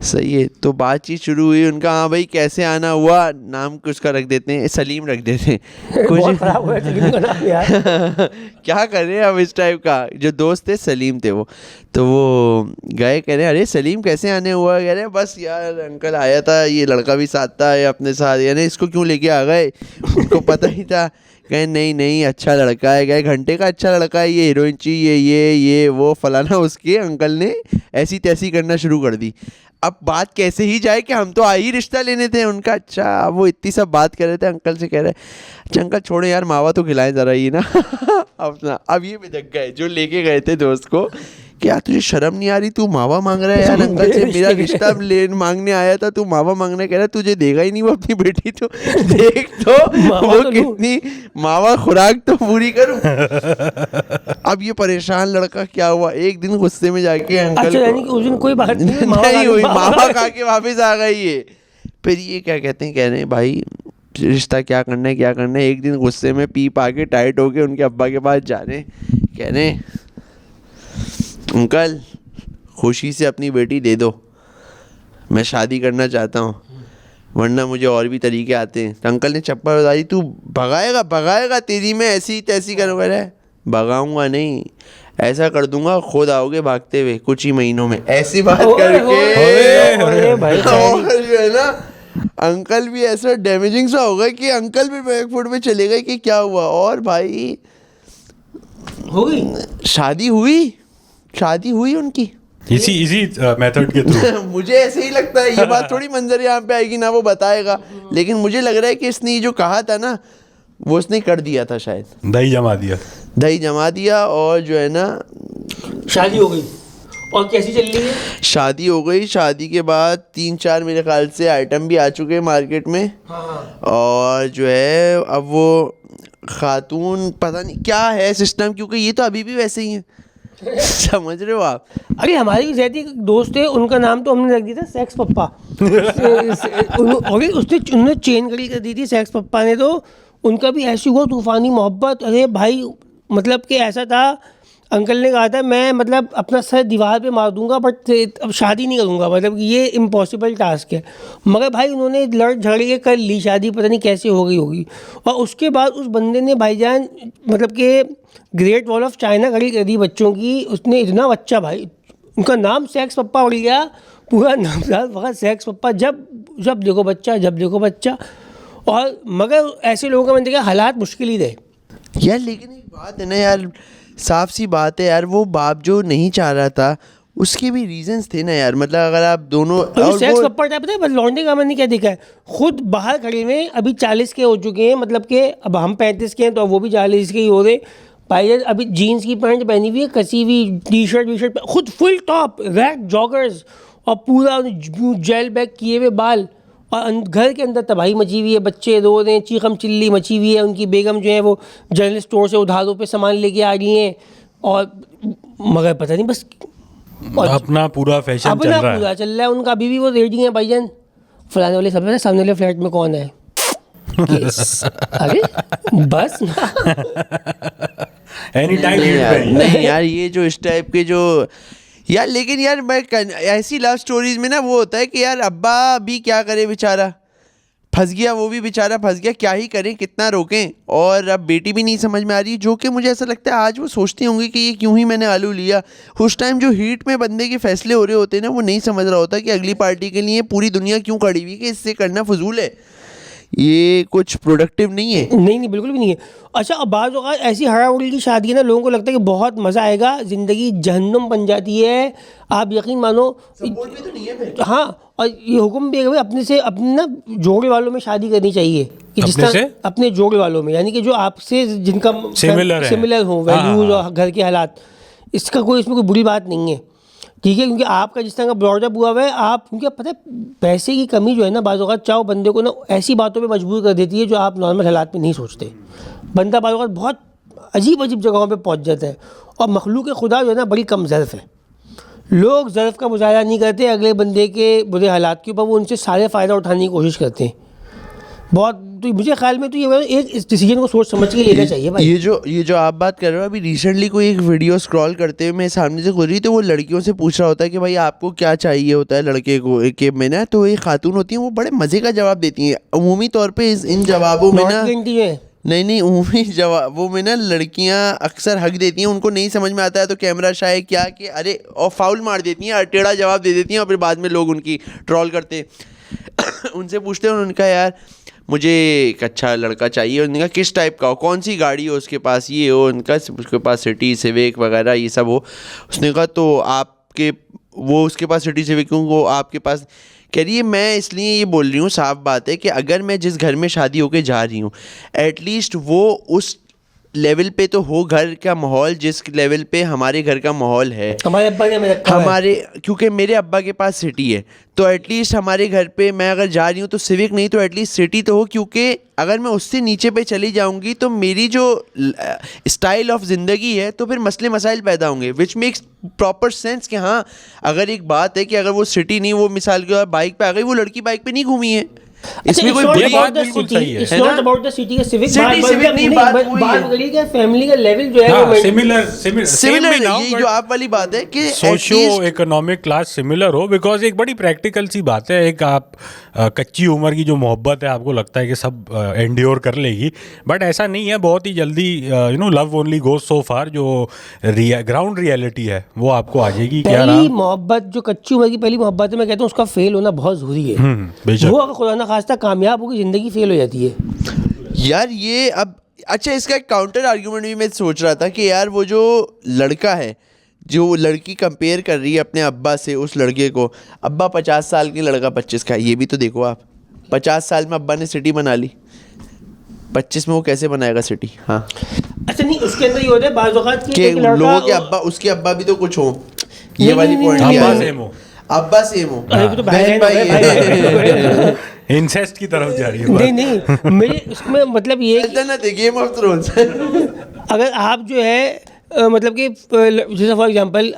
सही है। तो बातचीत शुरू हुई उनका, हाँ भाई कैसे आना हुआ, नाम उसका रख देते हैं सलीम, रख देते हैं बहुत कुछ खराब हुआ सलीम का नाम यार। क्या कर रहे हैं अब इस टाइप का। जो दोस्त थे सलीम थे वो, तो वो गए, कह रहे अरे सलीम कैसे आने हुआ, कह रहे बस यार अंकल आया था, ये लड़का भी साथ था, ये अपने साथ, यानी इसको क्यों लेके आ गए, उनको पता ही था। कहे नहीं नहीं अच्छा लड़का है, कहे घंटे का अच्छा लड़का है, ये हीरोइन चाहिए, ये वो फलाना, उसके अंकल ने ऐसी तैसी करना शुरू कर दी। अब बात कैसे ही जाए कि हम तो आ ही रिश्ता लेने थे उनका। अच्छा वो इतनी सब बात कर रहे थे, अंकल से कह रहे अच्छा अंकल छोड़े यार, मावा तो खिलाएं ज़रा ये ना अब ये बिदक गए जो लेके गए थे दोस्त को, क्या तुझे शर्म नहीं आ रही, तू मावा मांग रहा है यार अंकल से, मेरा रिश्ता ले मांगने आया था, तू मावा मांगने कह रहा है, तुझे देगा ही नहीं वो अपनी बेटी, तो देख तो वो तो कितनी मावा खुराक तो पूरी करूं। अब ये परेशान लड़का क्या हुआ, एक दिन गुस्से में जाके अंकल अच्छा यानी कि उस दिन कोई बात नहीं, नहीं हुई, मावा खा के वापस आ गई ये। फिर ये क्या कहते हैं, कह रहे हैं भाई रिश्ता क्या करना है क्या करना है। एक दिन गुस्से में पी पा के टाइट होके उनके अब्बा के पास जा रहे, कह रहे अंकल खुशी से अपनी बेटी दे दो, मैं शादी करना चाहता हूँ, वरना मुझे और भी तरीके आते हैं। तो अंकल ने चप्पल उतारी, तू भगाएगा तेरी मैं ऐसी तैसी करूँगा। है भगाऊंगा नहीं, ऐसा कर दूंगा खुद आओगे भागते हुए कुछ ही महीनों में, ऐसी बात करके भाई और जो है ना अंकल भी ऐसा डैमेजिंग सा होगा कि अंकल भी बैकफुट में चले गए कि क्या हुआ। और भाई हो गई शादी हुई उनकी इसी मेथड के थ्रू। मुझे ऐसे ही लगता है, ये बात थोड़ी मंजर यहाँ पे आएगी ना वो बताएगा, लेकिन मुझे लग रहा है कि इसने जो कहा था ना वो उसने कर दिया था, शायद दही जमा दिया और जो है ना शादी हो गई। और कैसी चल रही है शादी हो गई। शादी के बाद 3-4 मेरे ख्याल से आइटम भी आ चुके हैं मार्केट में। हाँ। और जो है अब वो खातून पता नहीं क्या है सिस्टम, क्योंकि ये तो अभी भी वैसे ही है समझ रहे हो आप। अरे हमारी भी जैसे एक दोस्त है, उनका नाम तो हमने रख दिया था सेक्स पप्पा। उन्होंने चेन करी कर दी थी सेक्स पप्पा ने, तो उनका भी ऐसी हुआ तूफानी मोहब्बत। अरे भाई मतलब कि ऐसा था, अंकल ने कहा था मैं मतलब अपना सर दीवार पे मार दूंगा बट अब शादी नहीं करूंगा, मतलब कि ये इम्पॉसिबल टास्क है। मगर भाई उन्होंने लड़ झगड़ के कर ली शादी, पता नहीं कैसे हो गई होगी। और उसके बाद उस बंदे ने भाईजान मतलब कि ग्रेट वॉल ऑफ चाइना खड़ी कर दी बच्चों की। उसने इतना बच्चा, भाई उनका नाम सेक्स पप्पा पड़ गया, पूरा नाम था वक्त सेक्स पप्पा। जब देखो बच्चा। और मगर ऐसे लोगों का मैंने देखा हालात मुश्किल ही रहे यार। लेकिन एक बात है ना यार, साफ सी बात है यार, वो बाप जो नहीं चाह रहा था उसके भी रीजंस थे ना यार। मतलब अगर आप दोनों सेक्स पप्पा टाइप पता है, बस लौंडे का मैंने क्या देखा है, खुद बाहर खड़े हुए अभी 40 के हो चुके हैं, मतलब कि अब हम 35 के हैं तो वो भी 40 के ही हो रहे। भाई अभी जीन्स की पैंट पहनी हुई है, कसी हुई टी शर्ट खुद फुल टॉप रैक जॉगर्स और पूरा जेल बैग किए हुए बाल, और घर के अंदर तबाही मची हुई है, बच्चे रो रहे हैं, चीखम चिल्ली मची हुई है। उनकी बेगम जो है वो जनरल स्टोर से उधारों पे सामान लेके आ रही हैं, और मगर पता नहीं बस अपना पूरा फैशन चल रहा है उनका। अभी भी वो रेडी है भाईजान, फलाने वाले सब सामने वाले फ्लैट में कौन है अरे बस एनी टाइम नहीं यार, ये जो इस टाइप के जो यार, लेकिन यार मैं ऐसी लव स्टोरीज में ना वो होता है कि यार अब्बा भी क्या करे बेचारा, फंस गया, वो भी बेचारा फंस गया, क्या ही करें, कितना रोकें। और अब बेटी भी नहीं समझ में आ रही, जो कि मुझे ऐसा लगता है आज वो सोचती होंगी कि ये क्यों ही मैंने आलू लिया। उस टाइम जो हीट में बंदे के फैसले हो रहे होते हैं ना, वो नहीं समझ रहा होता कि अगली पार्टी के लिए पूरी दुनिया क्यों खड़ी हुई, कि इससे करना फजूल है, ये कुछ प्रोडक्टिव नहीं है। नहीं बिल्कुल भी नहीं है। अच्छा अब बात होगा ऐसी हड़ाउड़ी की शादी है ना, लोगों को लगता है कि बहुत मज़ा आएगा, ज़िंदगी जहन्नुम बन जाती है। आप यकीन मानो सपोर्ट भी तो नहीं है। हाँ, और ये हुक्म भी है कि अपने से अपने ना जोड़े वालों में शादी करनी चाहिए, कि जिस तरह अपने जोड़े वालों में, यानी कि जो आपसे जिनका सिमिलर हो वैल्यूज और घर के हालात, इसका कोई इसमें कोई बुरी बात नहीं है, ठीक है। क्योंकि आपका जिस तरह का ब्रॉडअप हुआ हुआ है आप, क्योंकि पता है पैसे की कमी जो है ना बाज़ औक़ात चाहो बंदे को ना ऐसी बातों पे मजबूर कर देती है जो आप नॉर्मल हालात में नहीं सोचते। बंदा बाज़ औक़ात बहुत अजीब जगहों पे पहुंच जाता है। और मखलूक खुदा जो है ना बड़ी कम ज़र्फ़ है, लोग ज़र्फ़ का मुजाहरा नहीं करते अगले बंदे के बुरे हालात के ऊपर, वो उनसे सारे फ़ायदा उठाने की कोशिश करते हैं। बहुत, तो मुझे ख्याल में तो ये एक इस डिसीजन को सोच समझ के लेना चाहिए भाई। ये जो आप बात कर रहे हो, अभी रिसेंटली कोई एक वीडियो स्क्रॉल करते हुए मैं सामने से गुजरी, तो वो लड़कियों से पूछ रहा होता है कि भाई आपको क्या चाहिए होता है लड़के को के में ना, तो एक खातून होती है वो बड़े मज़े का जवाब देती हैं। अमूमी तौर पे इन जवाबों में ना नहीं उम्मीद जवाबों में ना लड़कियां अक्सर हक देती हैं, उनको नहीं समझ में आता है तो कैमरा शायद क्या कि अरे और फाउल मार देती हैं, टेढ़ा जवाब दे देती हैं, और फिर बाद में लोग उनकी ट्रोल करते हैं। उनसे पूछते हैं उनका, यार मुझे एक अच्छा लड़का चाहिए, उनका किस टाइप का हो, कौन सी गाड़ी हो उसके पास, ये हो उनका, उसके पास सिटी सिविक वगैरह ये सब हो। उसने कहा तो आपके वो उसके पास सिटी सिविक क्यों, वो आपके पास, कह रही है मैं इसलिए ये बोल रही हूँ, साफ बात है कि अगर मैं जिस घर में शादी होके जा रही हूँ एटलीस्ट वो उस लेवल पे तो हो, घर का माहौल जिस लेवल पे हमारे घर का माहौल है, हमारे अब्बा ने हमें रखा हमारे, क्योंकि मेरे अब्बा के पास सिटी है, तो एटलीस्ट हमारे घर पे मैं अगर जा रही हूँ तो सिविक नहीं तो एटलीस्ट सिटी तो हो, क्योंकि अगर मैं उससे नीचे पे चली जाऊँगी तो मेरी जो स्टाइल ऑफ ज़िंदगी है तो फिर मसले मसाइल पैदा होंगे, विच मेक्स प्रॉपर सेंस कि हाँ अगर एक बात है कि अगर वो सिटी नहीं, वो मिसाल के बाइक पे आ गई, वो लड़की बाइक पे नहीं घूमी है, इसमें कोई ये बात बिल्कुल सही है। It's not about the city का सिविक, नहीं, बात करिए कि फैमिली का लेवल जो है वो सिमिलर ये जो आप वाली बात है कि सोशियो इकोनॉमिक क्लास सिमिलर हो, बिकॉज एक बड़ी प्रैक्टिकल सी बात है, एक आप कच्ची उम्र की जो मोहब्बत है आपको लगता है कि सब एंड्योर कर लेगी, बट ऐसा नहीं है, बहुत ही जल्दी लव ओनली गोज सो फार, जो ग्राउंड रियलिटी है वो आपको आ जाएगी। पहली मोहब्बत जो कच्ची उम्र की पहली मोहब्बत है, मैं कहता हूँ उसका फेल होना बहुत ज़रूरी है। वो अगर खुदा ना खास्ता कामयाब होगी ज़िंदगी फेल हो जाती है यार। ये अब अच्छा इसका एक काउंटर आर्ग्यूमेंट भी मैं सोच रहा था कि यार वो जो लड़का है, जो लड़की कंपेयर कर रही है अपने अब्बा से उस लड़के को, अब्बा 50 साल की, लड़का 25 का है, ये भी तो देखो आप, 50 साल में अब्बा ने सिटी बना ली, 25 में वो कैसे बनाएगा सिटी। हाँ अच्छा नहीं, उसके अंदर ये होता है बाज़ औक़ात कि लोगों के अब्बा, उसके अब्बा भी तो कुछ हो, ये वाली पॉइंट अब्बा सेम हो, बहन भाई इंसेस्ट की तरफ जा रही है। नहीं मेरे इसमें मतलब ये गेम ऑफ थ्रोन्स। अगर आप जो है मतलब कि जैसे फॉर एग्जांपल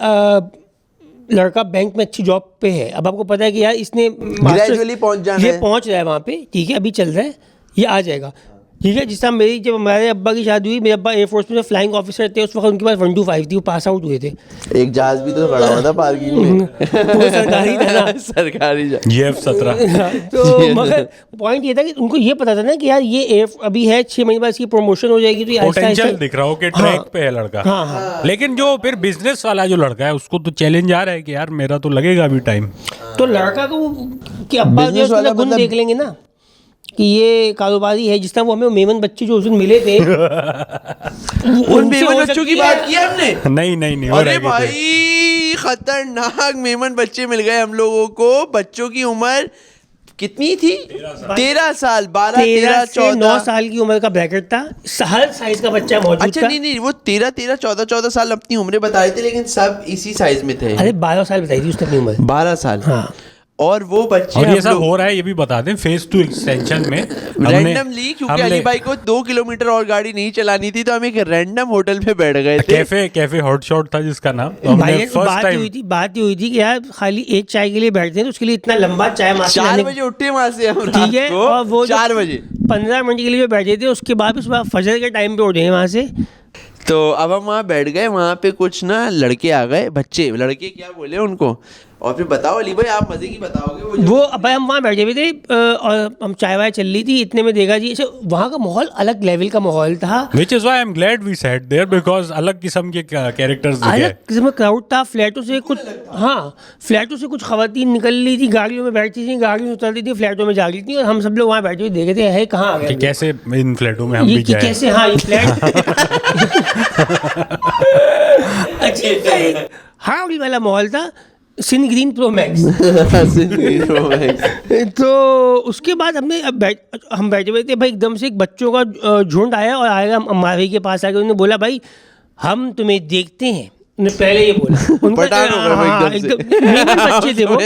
लड़का बैंक में अच्छी जॉब पे है, अब आपको पता है कि यार इसने ग्रेजुअली पहुंच जाना है, ये पहुंच रहा है वहाँ पे, ठीक है, अभी चल रहा है, ये आ जाएगा, ठीक है। जिस तरह मेरी जब हमारे अब्बा की शादी हुई, मेरे अब्बा एयरफोर्स में फ्लाइंग ऑफिसर थे, उस वक्त उनके पास 125 थी, वो पास आउट हुए थे। एक जहाज भी तो खड़ा हुआ था पार्किंग में वो सरकारी था ना, सरकारी F-17। तो मगर पॉइंट ये था कि उनको ये पता था ना कि यार ये अभी है 6 महीने बाद इसकी प्रमोशन हो जाएगी, तो पोटेंशियल दिख रहा हो कि ट्रैक पे है लड़का। हाँ। लेकिन जो फिर बिजनेस वाला जो लड़का है उसको तो चैलेंज आ रहा है कि यार मेरा तो लगेगा अभी टाइम, तो लड़का को कि अब्बा जो उसका गुण देख लेंगे ना कि ये कारोबारी है, जिस तरह वो हमें मेमन बच्चे जो उस दिन मिले थे उन मेमन बच्चों की बात की हमने नहीं अरे भाई खतरनाक मेमन बच्चे मिल गए हम लोगों को। बच्चों की उम्र कितनी थी? 13 साल, 12, 13, 14, 9 साल की उम्र का ब्रैकेट था, हर साइज का बच्चा मौजूद अच्छा, था। नहीं वो 13, 14 साल अपनी उम्रें बता रहे थे, लेकिन सब इसी साइज में थे। अरे 12 साल बताई थी उसने अपनी उम्र, 12 साल। हाँ। और वो बच्चे, और ये सब हो रहा है ये भी बता दें फेज 2 एक्सटेंशन में रैंडमली, क्योंकि अली भाई को 2 किलोमीटर और गाड़ी नहीं चलानी थी, तो हम एक रैंडम होटल पे बैठ गए थे, कैफे हॉट शॉट था जिसका नाम, तो हमने फर्स्ट टाइम बात हुई थी कि यार खाली एक चाय के लिए बैठते हैं, तो उसके लिए इतना लंबा चाय 4 बजे उठे वहां से हम, ठीक है, और वो 4 बजे 15 मिनट के लिए जो बैठे थे, उसके बाद उसके फजर के टाइम पे उठे वहां से। तो अब हम वहाँ बैठ गए, वहाँ पे कुछ ना लड़के आ गए, बच्चे, लड़के क्या बोले उनको, और फिर बताओ अली भाई, आप मजे की बताओगे। वो भाई हम वहाँ बैठे हुए थे और हम चाय वाय चल रही थी, इतने में देखा जी वहाँ का माहौल अलग लेवल का माहौल था, which is why I'm glad we sat there because अलग किस्म के कैरेक्टर्स दिखे, अलग किस्म का क्राउड था। फ्लैटों से कुछ, हाँ, फ्लैटों से कुछ खवातीन निकल रही थी, गाड़ियों में बैठती थी, गाड़ियों में उतरती थी, फ्लैटों में जा रही थी, और हम सब लोग वहाँ बैठे हुए देखे थे, है कहाँ आ गए, कैसे इन फ्लैटों में हम भी जाए, कैसे, हाँ ये फ्लैट अच्छा हावड़ी वाला माहौल था, सिन ग्रीन प्रो मैक्स। तो उसके बाद हमने हम बैठे हुए थे भाई, एकदम से एक बच्चों का झुंड आया और आएगा हमारे के पास आके, उन्होंने बोला भाई हम तुम्हें देखते हैं, उन्होंने पहले ये बोला। मेमन बच्चे थे वो,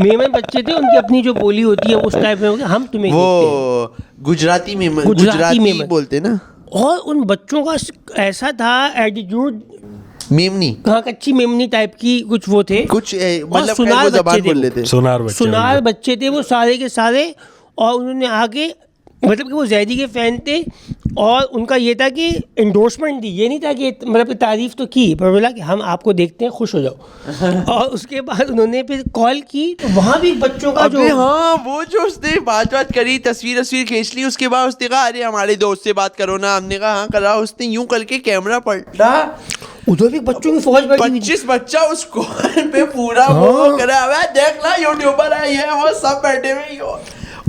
मेमन बच्चे थे, उनकी अपनी जो बोली होती है उस टाइप में, हम तुम्हें वो गुजराती मेमन बोलते ना, और उन बच्चों का ऐसा था एटीट्यूड, मेमनी, हाँ कच्ची मेमनी टाइप की कुछ वो थे, कुछ मतलब सुनार बच्चे थे, सुनार बच्चे थे वो सारे के सारे, और उन्होंने आगे मतलब कि वो जैदी के फ़ैन थे और उनका ये था कि एंडोर्समेंट दी, ये नहीं था कि मतलब तारीफ़ तो की पर बोला कि हम आपको देखते हैं, खुश हो जाओ। और उसके बाद उन्होंने फिर कॉल की तो वहाँ भी बच्चों का अबे जो हाँ, वो जो उसने बात करी, तस्वीर खींच ली, उसके बाद उसने कहा अरे हमारे दोस्त से बात करो ना, हमने कहा हाँ करा, उसने यूं करके कैमरा पलटा, उधर भी बच्चों की फौज बैठी हुई थी। 25 बच्चा उस कॉल पे पूरा वो करा हुआ है, देख ला यूट्यूबर है ये वो सब बैठे हुए ही हो।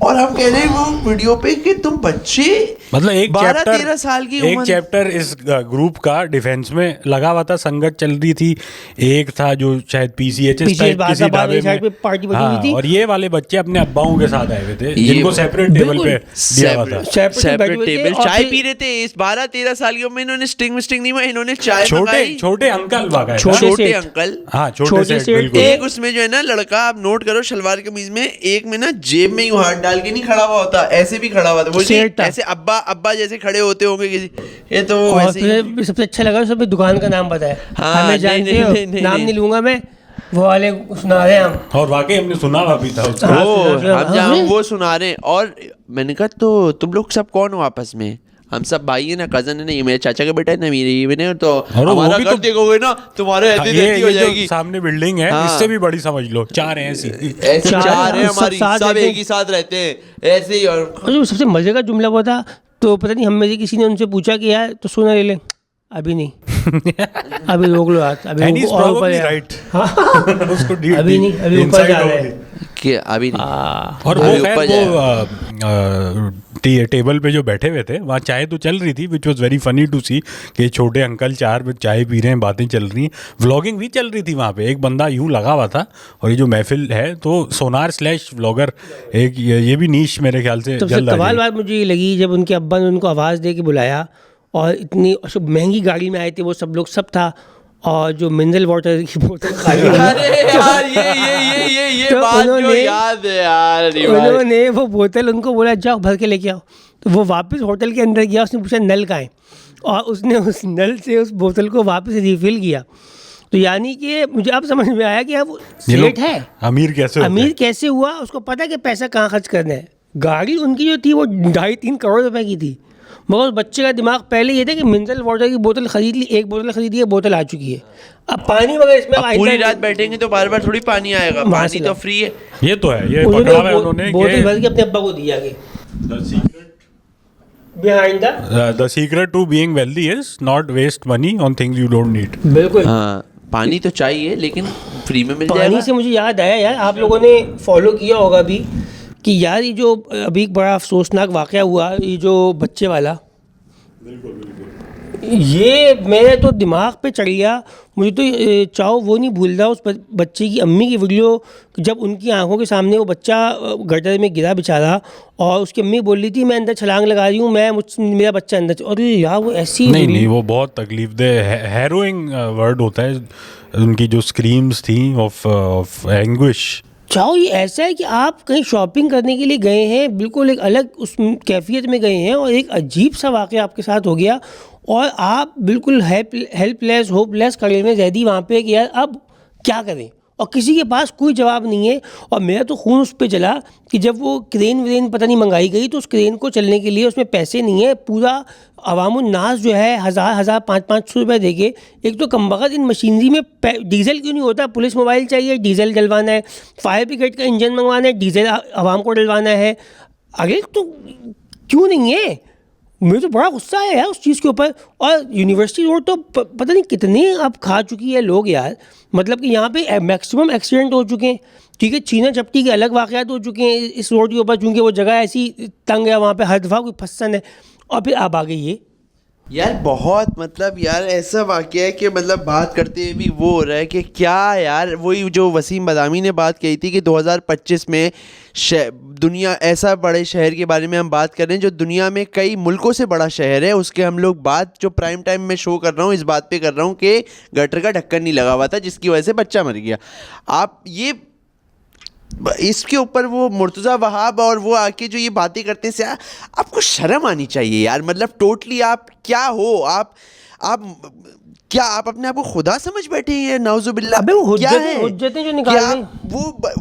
और हम कह रहे हैं वो वीडियो पे कि तुम बच्चे मतलब एक 12-13 साल की एक उम्र, चैप्टर इस ग्रुप का डिफेंस में लगा हुआ था, संगत चल रही थी। एक था जो शायद पीसीएचएस टाइप बाहर किसी बाहर ढाबे साइड पे में, पार्टी बनी हुई थी। और ये वाले बच्चे अपने अब्बाओं के साथ आए हुए थे, ये जिनको सेपरेट टेबल बिल्कुल, पे दिया हुआ था। सेपरेट बैठे हुए थे टेबल और चाय फिर- पी रहे थे। इस 12-13 सालियों में इन्होंने स्टिंग नहीं हुआ, इन्होंने चाय छोटे मंगाई। छोटे अंकल वाका छोटे छोटे सेठ। अंकल, हाँ छोटे छोटे सेठ सेठ बिल्कुल। थे। एक उसमें जो है ना लड़का, आप नोट करो, शलवार कमीज में, एक में ना जेब में यूं हाथ डाल के नहीं खड़ा हुआ होता, ऐसे भी खड़ा हुआ था वो, सेठ था। ऐसे अब्बा जैसे खड़े होते होंगे किसी, ये तो और वैसे ही। फिर सबसे अच्छा लगा उसमें दुकान का नाम बताया। हाँ, हमें नहीं, जानते नहीं, हो, नहीं, नाम नहीं। नहीं लूंगा मैं, वो वाले सुना रहे हैं हम। और वाकई हमने सुना हुआ भी था उसको। हाँ, वो सुना, हम जहाँ हाँ। वो सुना रहे हैं, और मैंने कहा तो तुम लोग सब कौन हो आपस में? हम सब भाई है ना, कजन है ना, ये मेरे चाचा का बेटा है ना, मेरे ये मैंने, तो वो हमारा भी घर तो- देखोगे ना तुम्हारे हाँ, ऐसी ये रहती हो ये जो जाएगी। सामने बिल्डिंग है, हाँ। इससे भी बड़ी समझ लो, 4 हैं ऐसी। ऐसे चार चार है हम सब हमारी, साथ सब रहते एक हैं। ही साथ रहते हैं ऐसे ही। और और जो सबसे मजे का जुमला वो था, तो पता नहीं हम में से किसी ने उनसे पूछा कि यार तो सोना ले ले, अभी नहीं, अभी रोक लो हाथ, अभी And he's और ऊपर probably जा। right. हाँ। उसको अभी नहीं, अभी ऊपर inside जा रहे होगी। हैं। कि अभी नहीं, और अभी वो खैर ऊपर वो टेबल पे जो बैठे हुए थे, वहाँ चाय तो चल रही थी, which was very funny to see कि छोटे अंकल 4 चाय पी रहे हैं, बातें चल रही हैं, व्लॉगिंग भी चल रही थी वहाँ पे। एक बंदा यूं लगा हुआ था, और ये जो महफिल है तो सोनार/व्लॉगर, एक ये भी नीश मेरे ख्याल से सबसे जल्द आ कमाल जाएगी। बात मुझे ये लगी जब उनके अब्बा ने उनको आवाज़ दे के बुलाया और इतनी सब महंगी गाड़ी में आए थे वो सब लोग, सब था, और जो मिनरल वाटर की बोतल खाली हुई। अरे यार ये तो बात जो उन्होंने- याद है यार, अरे भाई। उन्होंने वो बोतल उनको बोला जाओ भर के लेके आओ, तो वो वापस होटल के अंदर गया, उसने पूछा नल कहाँ है, और उसने उस नल से उस बोतल को वापस रिफिल किया। तो यानी कि मुझे अब समझ में आया कि अब ये लोग सेठ है, अमीर कैसे होते अमीर हैं? कैसे हुआ, उसको पता है कि पैसा कहाँ खर्च करना है। गाड़ी उनकी जो थी वो 2.5-3 करोड़ रुपए की थी, मगर उस बच्चे का दिमाग पहले ये था कि मिनरल वाटर की बोतल खरीद ली, एक बोतल खरीदी है, बोतल आ चुकी है, अब पानी मगर इसमें अब पूरी रात बैठेंगे तो बार बार थोड़ी पानी आएगा, पानी तो फ्री है। ये तो है, ये पकड़ा हुआ है उन्होंने बोतल भर कि के अपने अब्बा को दी आगे the secret- behind the. the secret to being wealthy is not waste money on things you don't need. बिल्कुल। हाँ, पानी तो चाहिए लेकिन फ्री में मिल पानी जाएगा। से मुझे याद आया यार, आप लोगों ने फॉलो किया होगा भी कि यार ये जो अभी एक बड़ा अफसोसनाक वाक़या हुआ, ये जो बच्चे वाला, ये मेरे तो दिमाग पे चढ़ गया। मुझे तो चाहो वो नहीं भूल रहा उस बच्चे की अम्मी की वीडियो, जब उनकी आंखों के सामने वो बच्चा गटर में गिरा बेचारा, और उसकी अम्मी बोल रही थी मैं अंदर छलांग लगा रही हूँ, मेरा बच्चा अंदर, और यार वो ऐसी नहीं, वो बहुत तकलीफदेह हैरोइंग वर्ड होता है, उनकी जो स्क्रीम्स थी ऑफ एंग्विश। चाहो ये ऐसा है कि आप कहीं शॉपिंग करने के लिए गए हैं, बिल्कुल एक अलग उस कैफियत में गए हैं, और एक अजीब सा वाक़या आपके साथ हो गया, और आप बिल्कुल हेल्पलेस होपलेस खड़े में जैदी वहाँ पे कि यार अब क्या करें, और किसी के पास कोई जवाब नहीं है। और मेरा तो खून उस पर चला कि जब वो क्रेन व्रेन पता नहीं मंगाई गई, तो उस क्रेन को चलने के लिए उसमें पैसे नहीं है, पूरा अवामुन्नास जो है 1000 500 रुपये दे के, एक तो कमबख्त इन मशीनरी में डीजल क्यों नहीं होता, पुलिस मोबाइल चाहिए, डीजल डलवाना है, फायर ब्रिगेड का इंजन मंगवाना है, डीजल आवाम को डलवाना है, अरे तो क्यों नहीं है। मुझे तो बड़ा गुस्सा आया यार उस चीज़ के ऊपर। और यूनिवर्सिटी रोड तो पता नहीं कितने अब खा चुकी है लोग यार, मतलब कि यहाँ पे मैक्सिमम एक्सीडेंट हो चुके हैं, ठीक है, छीना झपटी के अलग वाक़यात हो चुके हैं इस रोड के ऊपर, चूँकि वो जगह ऐसी तंग है, वहाँ पे हर दफ़ा कोई फंसन है, और फिर अब आ गई ये। यार बहुत, मतलब यार ऐसा वाक़या है कि मतलब बात करते हुए भी वो हो रहा है कि क्या यार, वही जो वसीम बदामी ने बात कही थी कि 2025 में दुनिया, ऐसा बड़े शहर के बारे में हम बात कर रहे हैं जो दुनिया में कई मुल्कों से बड़ा शहर है, उसके हम लोग बात जो प्राइम टाइम में शो कर रहा हूँ, इस बात पे कर रहा हूँ कि गटर का ढक्कन नहीं लगा हुआ था जिसकी वजह से बच्चा मर गया। आप ये इसके ऊपर वो मुर्तज़ा वहाब और वो आके जो ये बातें करते हैं, आपको शर्म आनी चाहिए यार, मतलब टोटली आप क्या हो, आप क्या आप अपने आप को खुदा समझ बैठे हैं? नाउजुबिल्लाह। अबे वो क्या है? हुज्जतें जो क्या निकाल रहे हैं।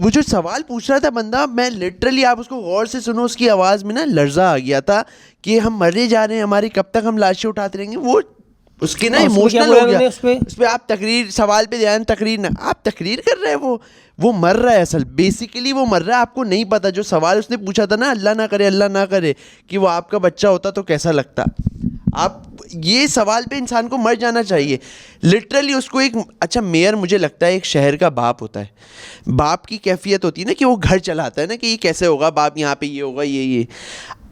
वो जो सवाल पूछ रहा था बंदा, मैं लिटरली, आप उसको गौर से सुनो, उसकी आवाज़ में ना लर्जा आ गया था कि हम मरे जा रहे हैं, हमारी कब तक हम लाशें उठाते रहेंगे। वो उसके ना और उसमें क्या इमोशनल बोला हो गया। उन्होंने उस पे? आप तकरीर, सवाल पे ध्यान, तकरीर ना, आप तकरीर कर रहे हैं। वो मर रहा है, असल बेसिकली वो मर रहा है, आपको नहीं पता। जो सवाल उसने पूछा था ना, अल्लाह ना करे कि वो आपका बच्चा होता तो कैसा लगता। आप ये सवाल पे इंसान को मर जाना चाहिए लिटरली। उसको एक अच्छा मेयर, मुझे लगता है एक शहर का बाप होता है। बाप की कैफियत होती है ना कि वो घर चलाता है ना, कि ये कैसे होगा बाप, यहाँ पे ये होगा, ये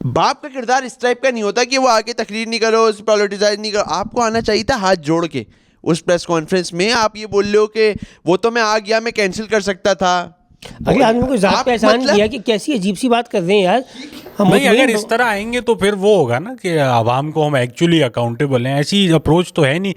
बाप का किरदार इस टाइप का नहीं होता कि वो आके तकरीर नहीं करो, पॉलिटिसाइज नहीं करो। आपको आना चाहिए था हाथ जोड़ के उस प्रेस कॉन्फ्रेंस में। आप ये बोल रहे हो कि वो तो मैं आ गया, मैं कैंसिल कर सकता था। अगले आदमी को जात आप पे एहसान मतलब- किया कि कैसी अजीब सी बात कर रहे हैं यार। हम नहीं, मुतमईन अगर इस तरह आएंगे तो फिर वो होगा ना कि आवाम को हम एक्चुअली अकाउंटेबल हैं। ऐसी अप्रोच तो है नहीं।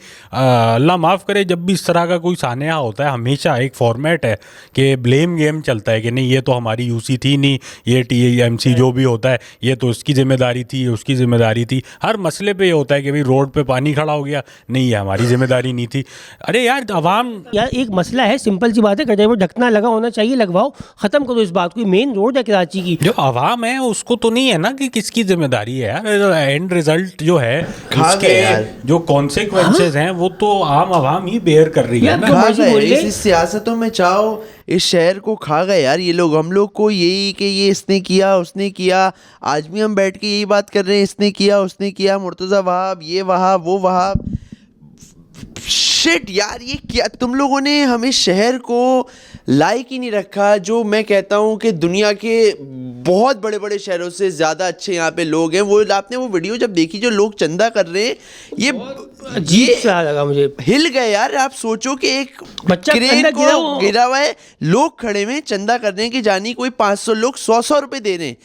अल्लाह माफ़ करे, जब भी इस तरह का कोई सान्या होता है हमेशा एक फॉर्मेट है कि ब्लेम गेम चलता है कि नहीं ये तो हमारी यूसी थी नहीं, ये टीएमसी जो भी होता है ये तो उसकी जिम्मेदारी थी, उसकी जिम्मेदारी थी। हर मसले पे ये होता है कि भाई रोड पे पानी खड़ा हो गया, नहीं ये हमारी जिम्मेदारी नहीं थी। अरे यार अवाम, यार एक मसला है, सिंपल सी बात है, कहीं वो ढकना लगा होना चाहिए, लगवाओ, खत्म करो इस बात को। मेन रोड है कराची की। जो आवाम है उसको तो नहीं है ना कि किसकी जिम्मेदारी है यार। एंड रिजल्ट जो है खा उसके गए यार। जो कॉन्सिक्वेंसेस हैं वो तो आम आवाम ही बेयर कर रही है यार, ना। तो खा मर्जी गए बोल ले। इस सियासतों में, चाहो इस शहर को खा गए यार ये लोग। हम लोग को यही कि ये इसने किया, उसने किया। आज भी हम बैठ के यही बात कर रहे हैं, इसने किया, उसने किया, मुर्तज़ा वहाब, ये वहाब, वो वहाब। शिट यार, ये क्या तुम लोगों ने हमें शहर को लायक ही नहीं रखा। जो मैं कहता हूँ कि दुनिया के बहुत बड़े बड़े शहरों से ज़्यादा अच्छे यहाँ पे लोग हैं। वो आपने वो वीडियो जब देखी, जो लोग चंदा कर रहे हैं, ये अजीब सा लगा मुझे। हिल गए यार। आप सोचो कि एक बच्चा क्रेन अंदर गिरा को वो- गिरा हुआ है, लोग खड़े में चंदा कर रहे हैं कि जानी कोई 500 लोग 100 रुपए दे रहे हैं।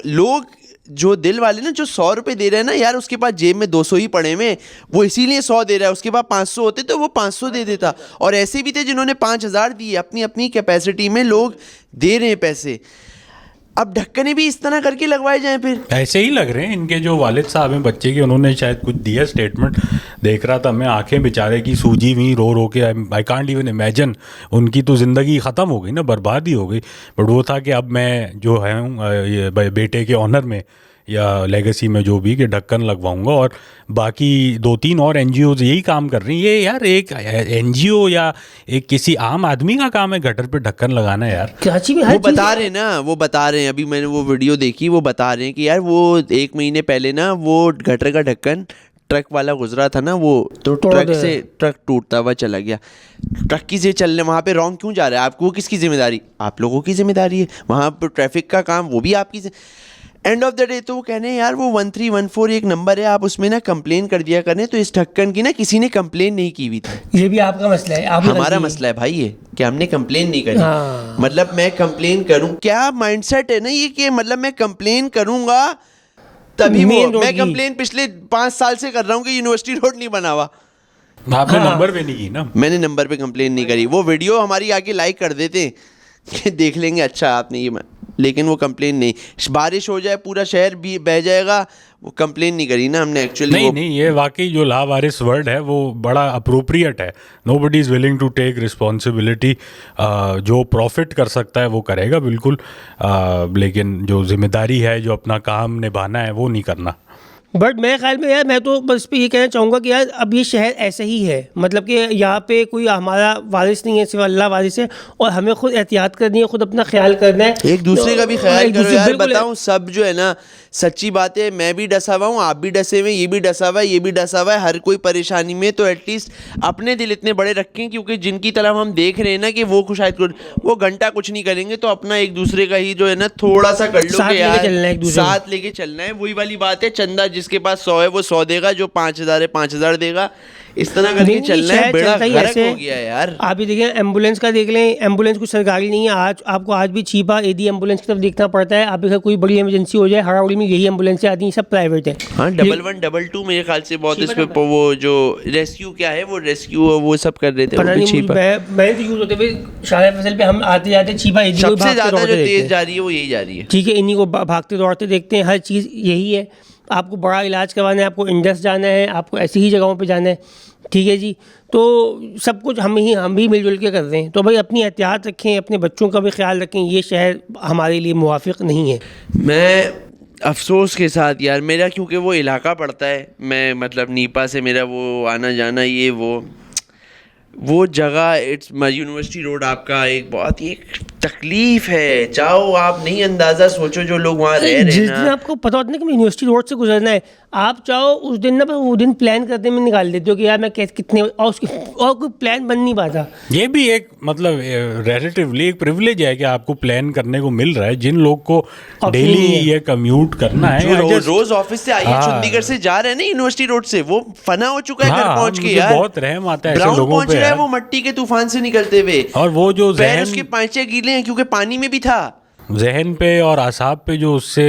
लोग जो दिल वाले ना, जो 100 रुपए दे रहे हैं ना यार, उसके पास जेब में 200 ही पड़े में, वो इसीलिए 100 दे रहा है। उसके पास 500 होते तो वो 500 दे देता। और ऐसे भी थे जिन्होंने 5000 दिए, अपनी अपनी कैपेसिटी में लोग दे रहे हैं पैसे। अब ढक्कने भी इस तरह करके लगवाए जाएं फिर। ऐसे ही लग रहे हैं। इनके जो वालिद साहब हैं बच्चे के, उन्होंने शायद कुछ दिया स्टेटमेंट, देख रहा था मैं, आंखें बेचारे की सूजी हुई रो के। I can't even imagine. उनकी तो ज़िंदगी ख़त्म हो गई ना, बर्बाद ही हो गई। बट वो था कि अब मैं जो है ये बेटे के ऑनर में या लेगेसी में जो भी कि ढक्कन लगवाऊंगा। और बाकी 2-3 और एनजीओज यही काम कर रही हैं। ये यार एक एनजीओ या एक किसी आम आदमी का काम है गटर पे ढक्कन लगाना यार। कराची में हर वो चीज़- बता रहे हैं ना, वो बता रहे हैं, अभी मैंने वो वीडियो देखी, वो बता रहे हैं कि यार वो 1 महीने पहले ना वो गटर का ढक्कन ट्रक वाला गुजरा था ना, वो तो तोड़ ट्रक दे। से ट्रक टूटता हुआ चला गया। ट्रक की से चलने वहाँ पे रॉन्ग क्यों जा रहा है? आपको किसकी जिम्मेदारी? आप लोगों की जिम्मेदारी है। वहाँ पर ट्रैफिक का काम वो भी आपकी। एंड ऑफ द डे तो वो कहने यार वो 1314 एक नंबर है, आप उसमें ना कंप्लेन कर दिया करें। तो इस ढक्कन की ना किसी ने कंप्लेन नहीं की हुई थी। ये भी आपका मसला है, आप हमारा मसला है भाई ये कि हमने कंप्लेन नहीं करी। हाँ। मतलब मैं कंप्लेन करूं, क्या माइंडसेट है ना ये कि मतलब मैं कंप्लेन करूंगा तभी Main वो। road मैं की। कंप्लेन पिछले 5 साल से कर रहा हूं कि यूनिवर्सिटी रोड नहीं बना हुआ। आपने हाँ। नंबर पे नहीं की ना। मैंने नंबर पे कंप्लेन नहीं करी। वो वीडियो हमारी आके लाइक कर देते कि देख लेंगे, अच्छा आपने ये लेकिन वो कंप्लेन नहीं। बारिश हो जाए पूरा शहर भी बह जाएगा, वो कंप्लेन नहीं करी ना हमने एक्चुअली। नहीं, ये वाकई जो लावारिस वर्ड है वो बड़ा अप्रोप्रिएट है। Nobody is willing to take responsibility. जो प्रॉफिट कर सकता है वो करेगा बिल्कुल, लेकिन जो जिम्मेदारी है, जो अपना काम निभाना है, वो नहीं करना। बट मेरे ख्याल में यार, मैं तो बस पे ये कहना चाहूँगा कि यार अब ये शहर ऐसा ही है। मतलब कि यहाँ पे कोई हमारा वारिस नहीं है, सिर्फ अल्लाह वारिस है। और हमें खुद एहतियात करनी है, खुद अपना ख्याल करना है, एक दूसरे का भी तो ख्याल एक करो दूसरे- यार। बिल्कुल। बताऊं सब जो है ना, सच्ची बात है, मैं भी डसा हुआ हूँ, आप भी डसे हुए, ये भी डसा हुआ है, ये भी डसा हुआ है। हर कोई परेशानी में, तो एटलीस्ट अपने दिल इतने बड़े रखें, क्योंकि जिनकी तरफ हम देख रहे हैं ना कि वो शायद वो घंटा कुछ नहीं करेंगे, तो अपना एक दूसरे का ही जो है ना थोड़ा सा कर लो साथ कि लेके यार चलना है एक दूसरे को। साथ लेके चलना है। वही वाली बात है, चंदा जिसके पास 100 है वो 100 देगा, जो 5000 है 5000 देगा। इस तरह करके नहीं, चलना है। शहर बेड़ा चलता ही गर्क ऐसे हो गया है यार। आप ये देखें, एम्बुलेंस का देख लें, एम्बुलेंस कुछ सरकारी नहीं है। आज आपको आज भी चीपा एडी एम्बुलेंस की तरफ देखना पड़ता है। आप देखा कोई बड़ी इमरजेंसी हो जाए, हराउड़ी में यही एम्बुलेंसें आती हैं, सब प्राइवेट है। हाँ, 1112 मेरे ख्याल से बहुत इस पे वो जो रेस्क्यू क्या है वो रेस्क्यू वो सब कर रहे थे, पता वो भी नहीं, छीपा। मैं तो यूज़ होते हुए शाह फैसल पे हम आते जाते छीपा इन्हीं को सबसे भागते ज्यादा जो दौड़ते देखते तेज हैं। जा रही है वो यही जा रही है। ठीक है, इन्हीं को भागते दौड़ते देखते हैं, हर चीज़ यही है। आपको बड़ा इलाज करवाना है, आपको इंडस जाना है, आपको ऐसी ही जगहों पे जाना है, ठीक है जी। तो सब कुछ हम भी मिलजुल के कर रहे हैं। तो भाई अपनी एहतियात रखें, अपने बच्चों का भी ख्याल रखें, ये शहर हमारे लिए मुवाफिक नहीं है। मैं अफसोस के साथ यार, मेरा क्योंकि वो इलाका पड़ता है, मैं मतलब नीपा से मेरा वो आना जाना ये वो जगह इट्स यूनिवर्सिटी रोड आपका एक बहुत ही एक तकलीफ है। चाहो आप नहीं अंदाज़ा सोचो जो लोग वहाँ रह रहे जिस हैं दिन ना, आपको पता होता है ना कि मैं यूनिवर्सिटी रोड से गुजरना है, आप चाहो उस दिन ना, बस वो दिन प्लान करते में निकाल देते हो कि यार मैं कितने, और कोई प्लान बन नहीं पाता। ये भी एक मतलब रिलेटिवली एक प्रिविलेज है कि आपको प्लान करने को मिल रहा है। जिन लोग को डेली नहीं है। ये कम्यूट करना है, जो I just- रोज ऑफिस से आइए हाँ। चंडीगढ़ से जा रहे हैं ना यूनिवर्सिटी रोड से, वो फना हो चुका है घर हाँ, पहुंच के मुझे यार। बहुत रहम आता है ऐसे ब्राउन लोगों पहुंच पे रहा है यार। वो मट्टी के तूफान से निकलते हुए, और वो जो पैर उसके पांचे गीले हैं क्योंकि पानी में भी था। जहन पे और आसाब पे जो उससे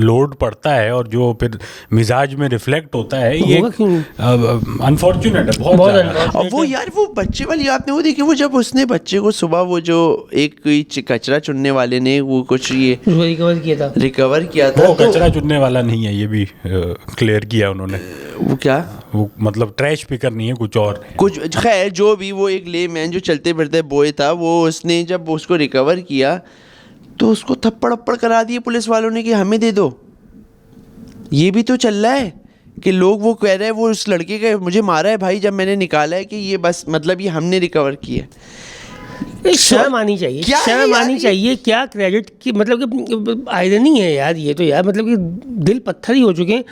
लोड पड़ता है और जो फिर मिजाज में रिफ्लेक्ट होता है, ये होगा क्यों? अनफॉर्चुनेट है बहुत बहुत ज़्यादा। और वो यार वो बच्चे वाली आपने वो देखी, वो जब उसने बच्चे को सुबह वो जो एक कोई कचरा चुनने वाले ने वो कुछ ये उसको रिकवर किया था। रिकवर किया था, वो तो कचरा चुनने वाला नहीं है, ये भी क्लियर किया उन्होंने। वो क्या वो मतलब ट्रैश पिकर नहीं है, कुछ और है। कुछ खैर जो भी वो एक लेमैन जो चलते फिरते बॉय था, वो उसने जब उसको रिकवर किया तो उसको थप्पड़ अप्पड़ करा दिए पुलिस वालों ने कि हमें दे दो। ये भी तो चल रहा है कि लोग वो कह रहे हैं वो उस लड़के का मुझे मारा है भाई जब मैंने निकाला है, कि ये बस मतलब ये हमने रिकवर किया। एक शर्म आनी चाहिए, क्या है शर्म यार आनी ये? चाहिए। क्या क्रेडिट की मतलब कि आयरनी है यार ये तो यार, मतलब कि दिल पत्थर ही हो चुके हैं।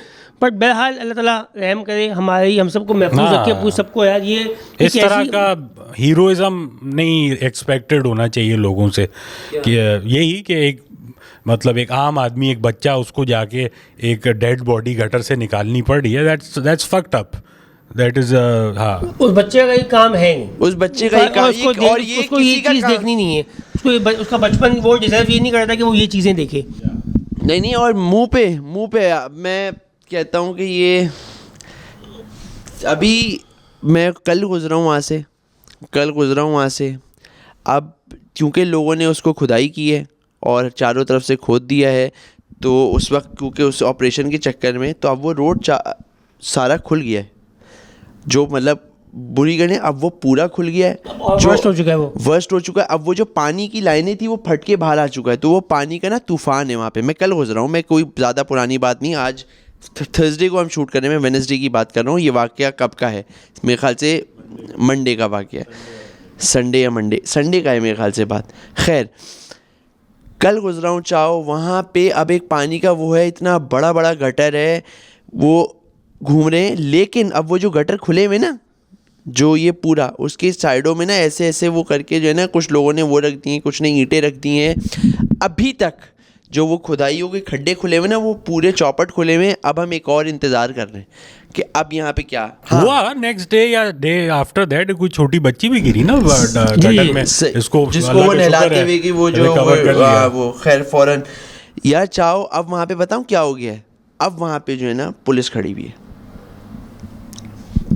बट बहरहाल अल्लाह ताला रहम करे, हमारी हम सबको महफूज हाँ। रखे, पूछ सबको यार। ये इस तरह का हीरोइज्म नहीं एक्सपेक्टेड होना चाहिए लोगों से, कि यही कि एक मतलब एक आम आदमी, एक बच्चा, उसको जाके एक डेड बॉडी गटर से निकालनी पड़ रही है। That's fucked up. That is हाँ, उस बच्चे का ये काम है नहीं। उस बच्चे का एक और उसको और ये उसको ये किसी का चीज़ काम- देखनी नहीं है। उसका बचपन वो डिजर्व ये नहीं करता कि वो ये चीज़ें देखे। नहीं और मुंह पे मैं कहता हूँ कि ये अभी मैं कल गुजरा हूँ वहाँ से। अब क्योंकि लोगों ने उसको खुदाई की है और चारों तरफ से खोद दिया है, तो उस वक्त क्योंकि उस ऑपरेशन के चक्कर में तो अब वो रोड सारा खुल गया है, जो मतलब बुरी गणे अब वो पूरा खुल गया है, और worst हो चुका है वो। वर्स्ट हो चुका है। अब वो जो पानी की लाइनें थी वो फट के बाहर आ चुका है, तो वो पानी का ना तूफान है वहाँ पे। मैं कल गुजरा हूँ, मैं कोई ज़्यादा पुरानी बात नहीं, आज थर्सडे को हम शूट कर रहे हैं, मैं वेडनेसडे की बात कर रहा हूँ। ये वाक़या कब का है? मेरे ख्याल से मंडे का वाक़या है, संडे का है मेरे ख्याल से बात। खैर कल गुजरा हूँ चाहो, वहाँ पे अब एक पानी का वो है, इतना बड़ा बड़ा गटर है, वो घूम रहे हैं, लेकिन अब वो जो गटर खुले हुए ना, जो ये पूरा उसके साइडों में ना ऐसे ऐसे वो करके जो है ना, कुछ लोगों ने वो रख दी हैं, कुछ ने ईंटें रख दी हैं। अभी तक जो वो खुदाइयों के खड्डे खुले हुए ना, वो पूरे चौपट खुले हुए हैं। अब हम एक और इंतज़ार कर रहे हैं कि अब यहाँ पे क्या हुआ। नेक्स्ट डे या डे आफ्टर दैट कोई छोटी बच्ची भी गिरी ना गटर में, इसको जिसको अल्लाह वो का नहलाते शुक्र है, हुए कि वो जो recover कर लिया। वो खैर फौरन यार चाहो। अब वहाँ पे बताऊँ क्या हो गया है? अब वहाँ पे जो है ना पुलिस खड़ी हुई है।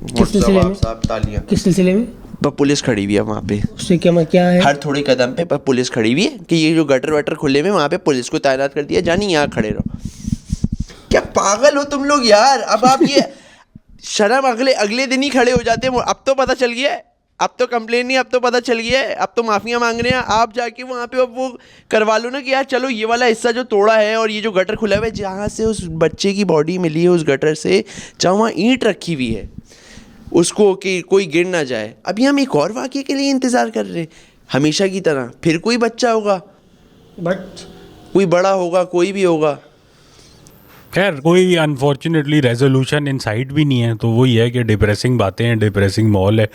किस सिलसिले में? साहब तालियां। किस सिलसिले में? पर पुलिस खड़ी हुई है वहाँ पे, उससे क्या है? हर थोड़े कदम पे पर पुलिस खड़ी हुई है कि ये जो गटर वटर खुले में, वहाँ पे पुलिस को तैनात कर दिया, जानी यहाँ खड़े रहो। क्या पागल हो तुम लोग यार? अब आप ये शर्म अगले दिन ही खड़े हो जाते हैं। अब तो पता चल गया है, अब तो कंप्लेन नहीं, अब तो पता चल गया है, अब तो माफिया मांग रहे हैं। आप जाके वहाँ पे अब वो करवा लो ना कि यार चलो ये वाला हिस्सा जो तोड़ा है और ये जो गटर खुला हुआ है, जहाँ से उस बच्चे की बॉडी मिली है उस गटर से, जहाँ वहाँ ईंट रखी हुई है उसको कि कोई गिर ना जाए। अभी हम एक और वाक़ये के लिए इंतज़ार कर रहे हैं, हमेशा की तरह। फिर कोई बच्चा होगा, बट कोई बड़ा होगा, कोई भी होगा। खैर कोई भी अनफॉर्चुनेटली रेजोल्यूशन इन साइड भी नहीं है, तो वही है कि डिप्रेसिंग बातें हैं, डिप्रेसिंग माहौल है।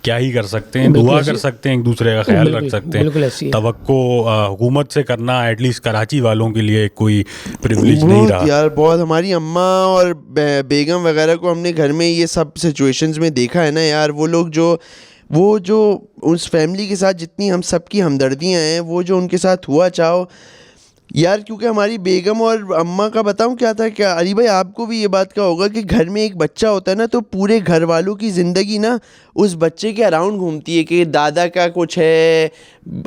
क्या ही कर सकते हैं, दुआ कर सकते हैं, एक दूसरे का ख्याल रख सकते बिल्कुल ऐसी हैं। है। तवक्को हुकूमत से करना एटलीस्ट कराची वालों के लिए कोई प्रिविलेज नहीं रहा। यार बहुत हमारी अम्मा और बेगम वगैरह को हमने घर में ये सब सिचुएशंस में देखा है ना यार। वो लोग जो उस फैमिली के साथ जितनी हम सबकी हमदर्दियाँ हैं, वो जो उनके साथ हुआ चाहो यार क्योंकि हमारी बेगम और अम्मा का बताऊं क्या था, क्या अली भाई आपको भी ये बात का होगा कि घर में एक बच्चा होता है ना, तो पूरे घर वालों की ज़िंदगी ना उस बच्चे के अराउंड घूमती है कि दादा का कुछ है,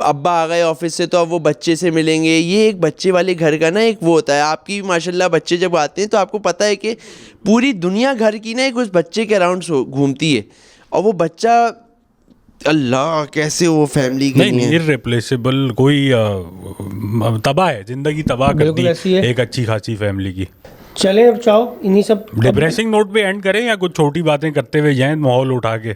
अब्बा आ गए ऑफिस से तो अब वो बच्चे से मिलेंगे। ये एक बच्चे वाले घर का ना एक वो होता है। आपकी भी माशाल्लाह बच्चे जब आते हैं तो आपको पता है कि पूरी दुनिया घर की ना एक उस बच्चे के अराउंड घूमती है, और वो बच्चा अल्लाह कैसे वो फैमिली के नहीं लिए इररिप्लेसेबल, कोई तबाह है, जिंदगी तबाह कर बिल्कुल दी ऐसी है। एक अच्छी खासी फैमिली की। चलें अब चाहो इन्हीं सब डिप्रेसिंग नोट पे एंड करें या कुछ छोटी बातें करते हुए जाएं माहौल उठा के?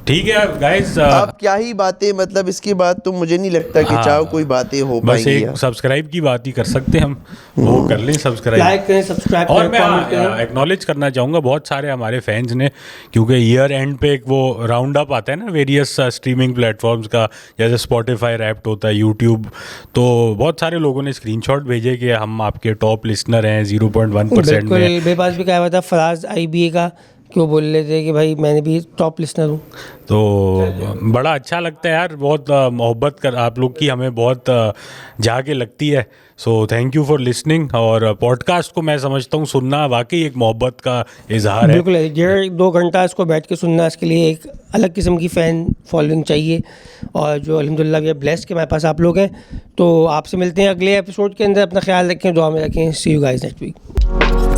ठीक है गाइस, अब क्या ही बातें, मतलब इसके बाद तो मुझे नहीं लगता कि हाँ, चाहो कोई बातें हो बस पाएंगी एक यार। सब्सक्राइब की बात ही कर सकते हैं हम, वो कर लें सब्सक्राइब। लाइक करें, सब्सक्राइब और करें, मैं कमेंट करें। एक्नॉलेज करना चाहूँगा बहुत सारे हमारे फैंस ने, क्योंकि ईयर एंड पे एक वो राउंड अप आता है ना वेरियस स्ट्रीमिंग प्लेटफॉर्म्स का, जैसे स्पॉटिफाई रैप्ट होता है, यूट्यूब, तो बहुत सारे लोगों ने स्क्रीनशॉट भेजे कि हम आपके टॉप लिसनर हैं, 0.1% बिल्कुल में। मेरे पास भी कहा हुआ था फराज IBA का, कि वो बोल रहे थे कि भाई मैंने भी टॉप लिसनर हूँ। तो बड़ा अच्छा लगता है यार, बहुत मोहब्बत कर आप लोग की हमें बहुत जाके लगती है। So thank you for listening. और पॉडकास्ट को मैं समझता हूँ सुनना वाकई एक मोहब्बत का इजहार है। बिल्कुल है, 1.5-2 घंटा इसको बैठ के सुनना, इसके लिए एक अलग किस्म की फ़ैन फॉलोइंग चाहिए, और जो अल्हम्दुलिल्लाह वी आर ब्लेस्ड कि हमारे पास आप लोग हैं। तो आपसे मिलते हैं अगले एपिसोड के अंदर। अपना ख्याल रखें, दुआ में रखें। सी यू गाइस नेक्स्ट वीक।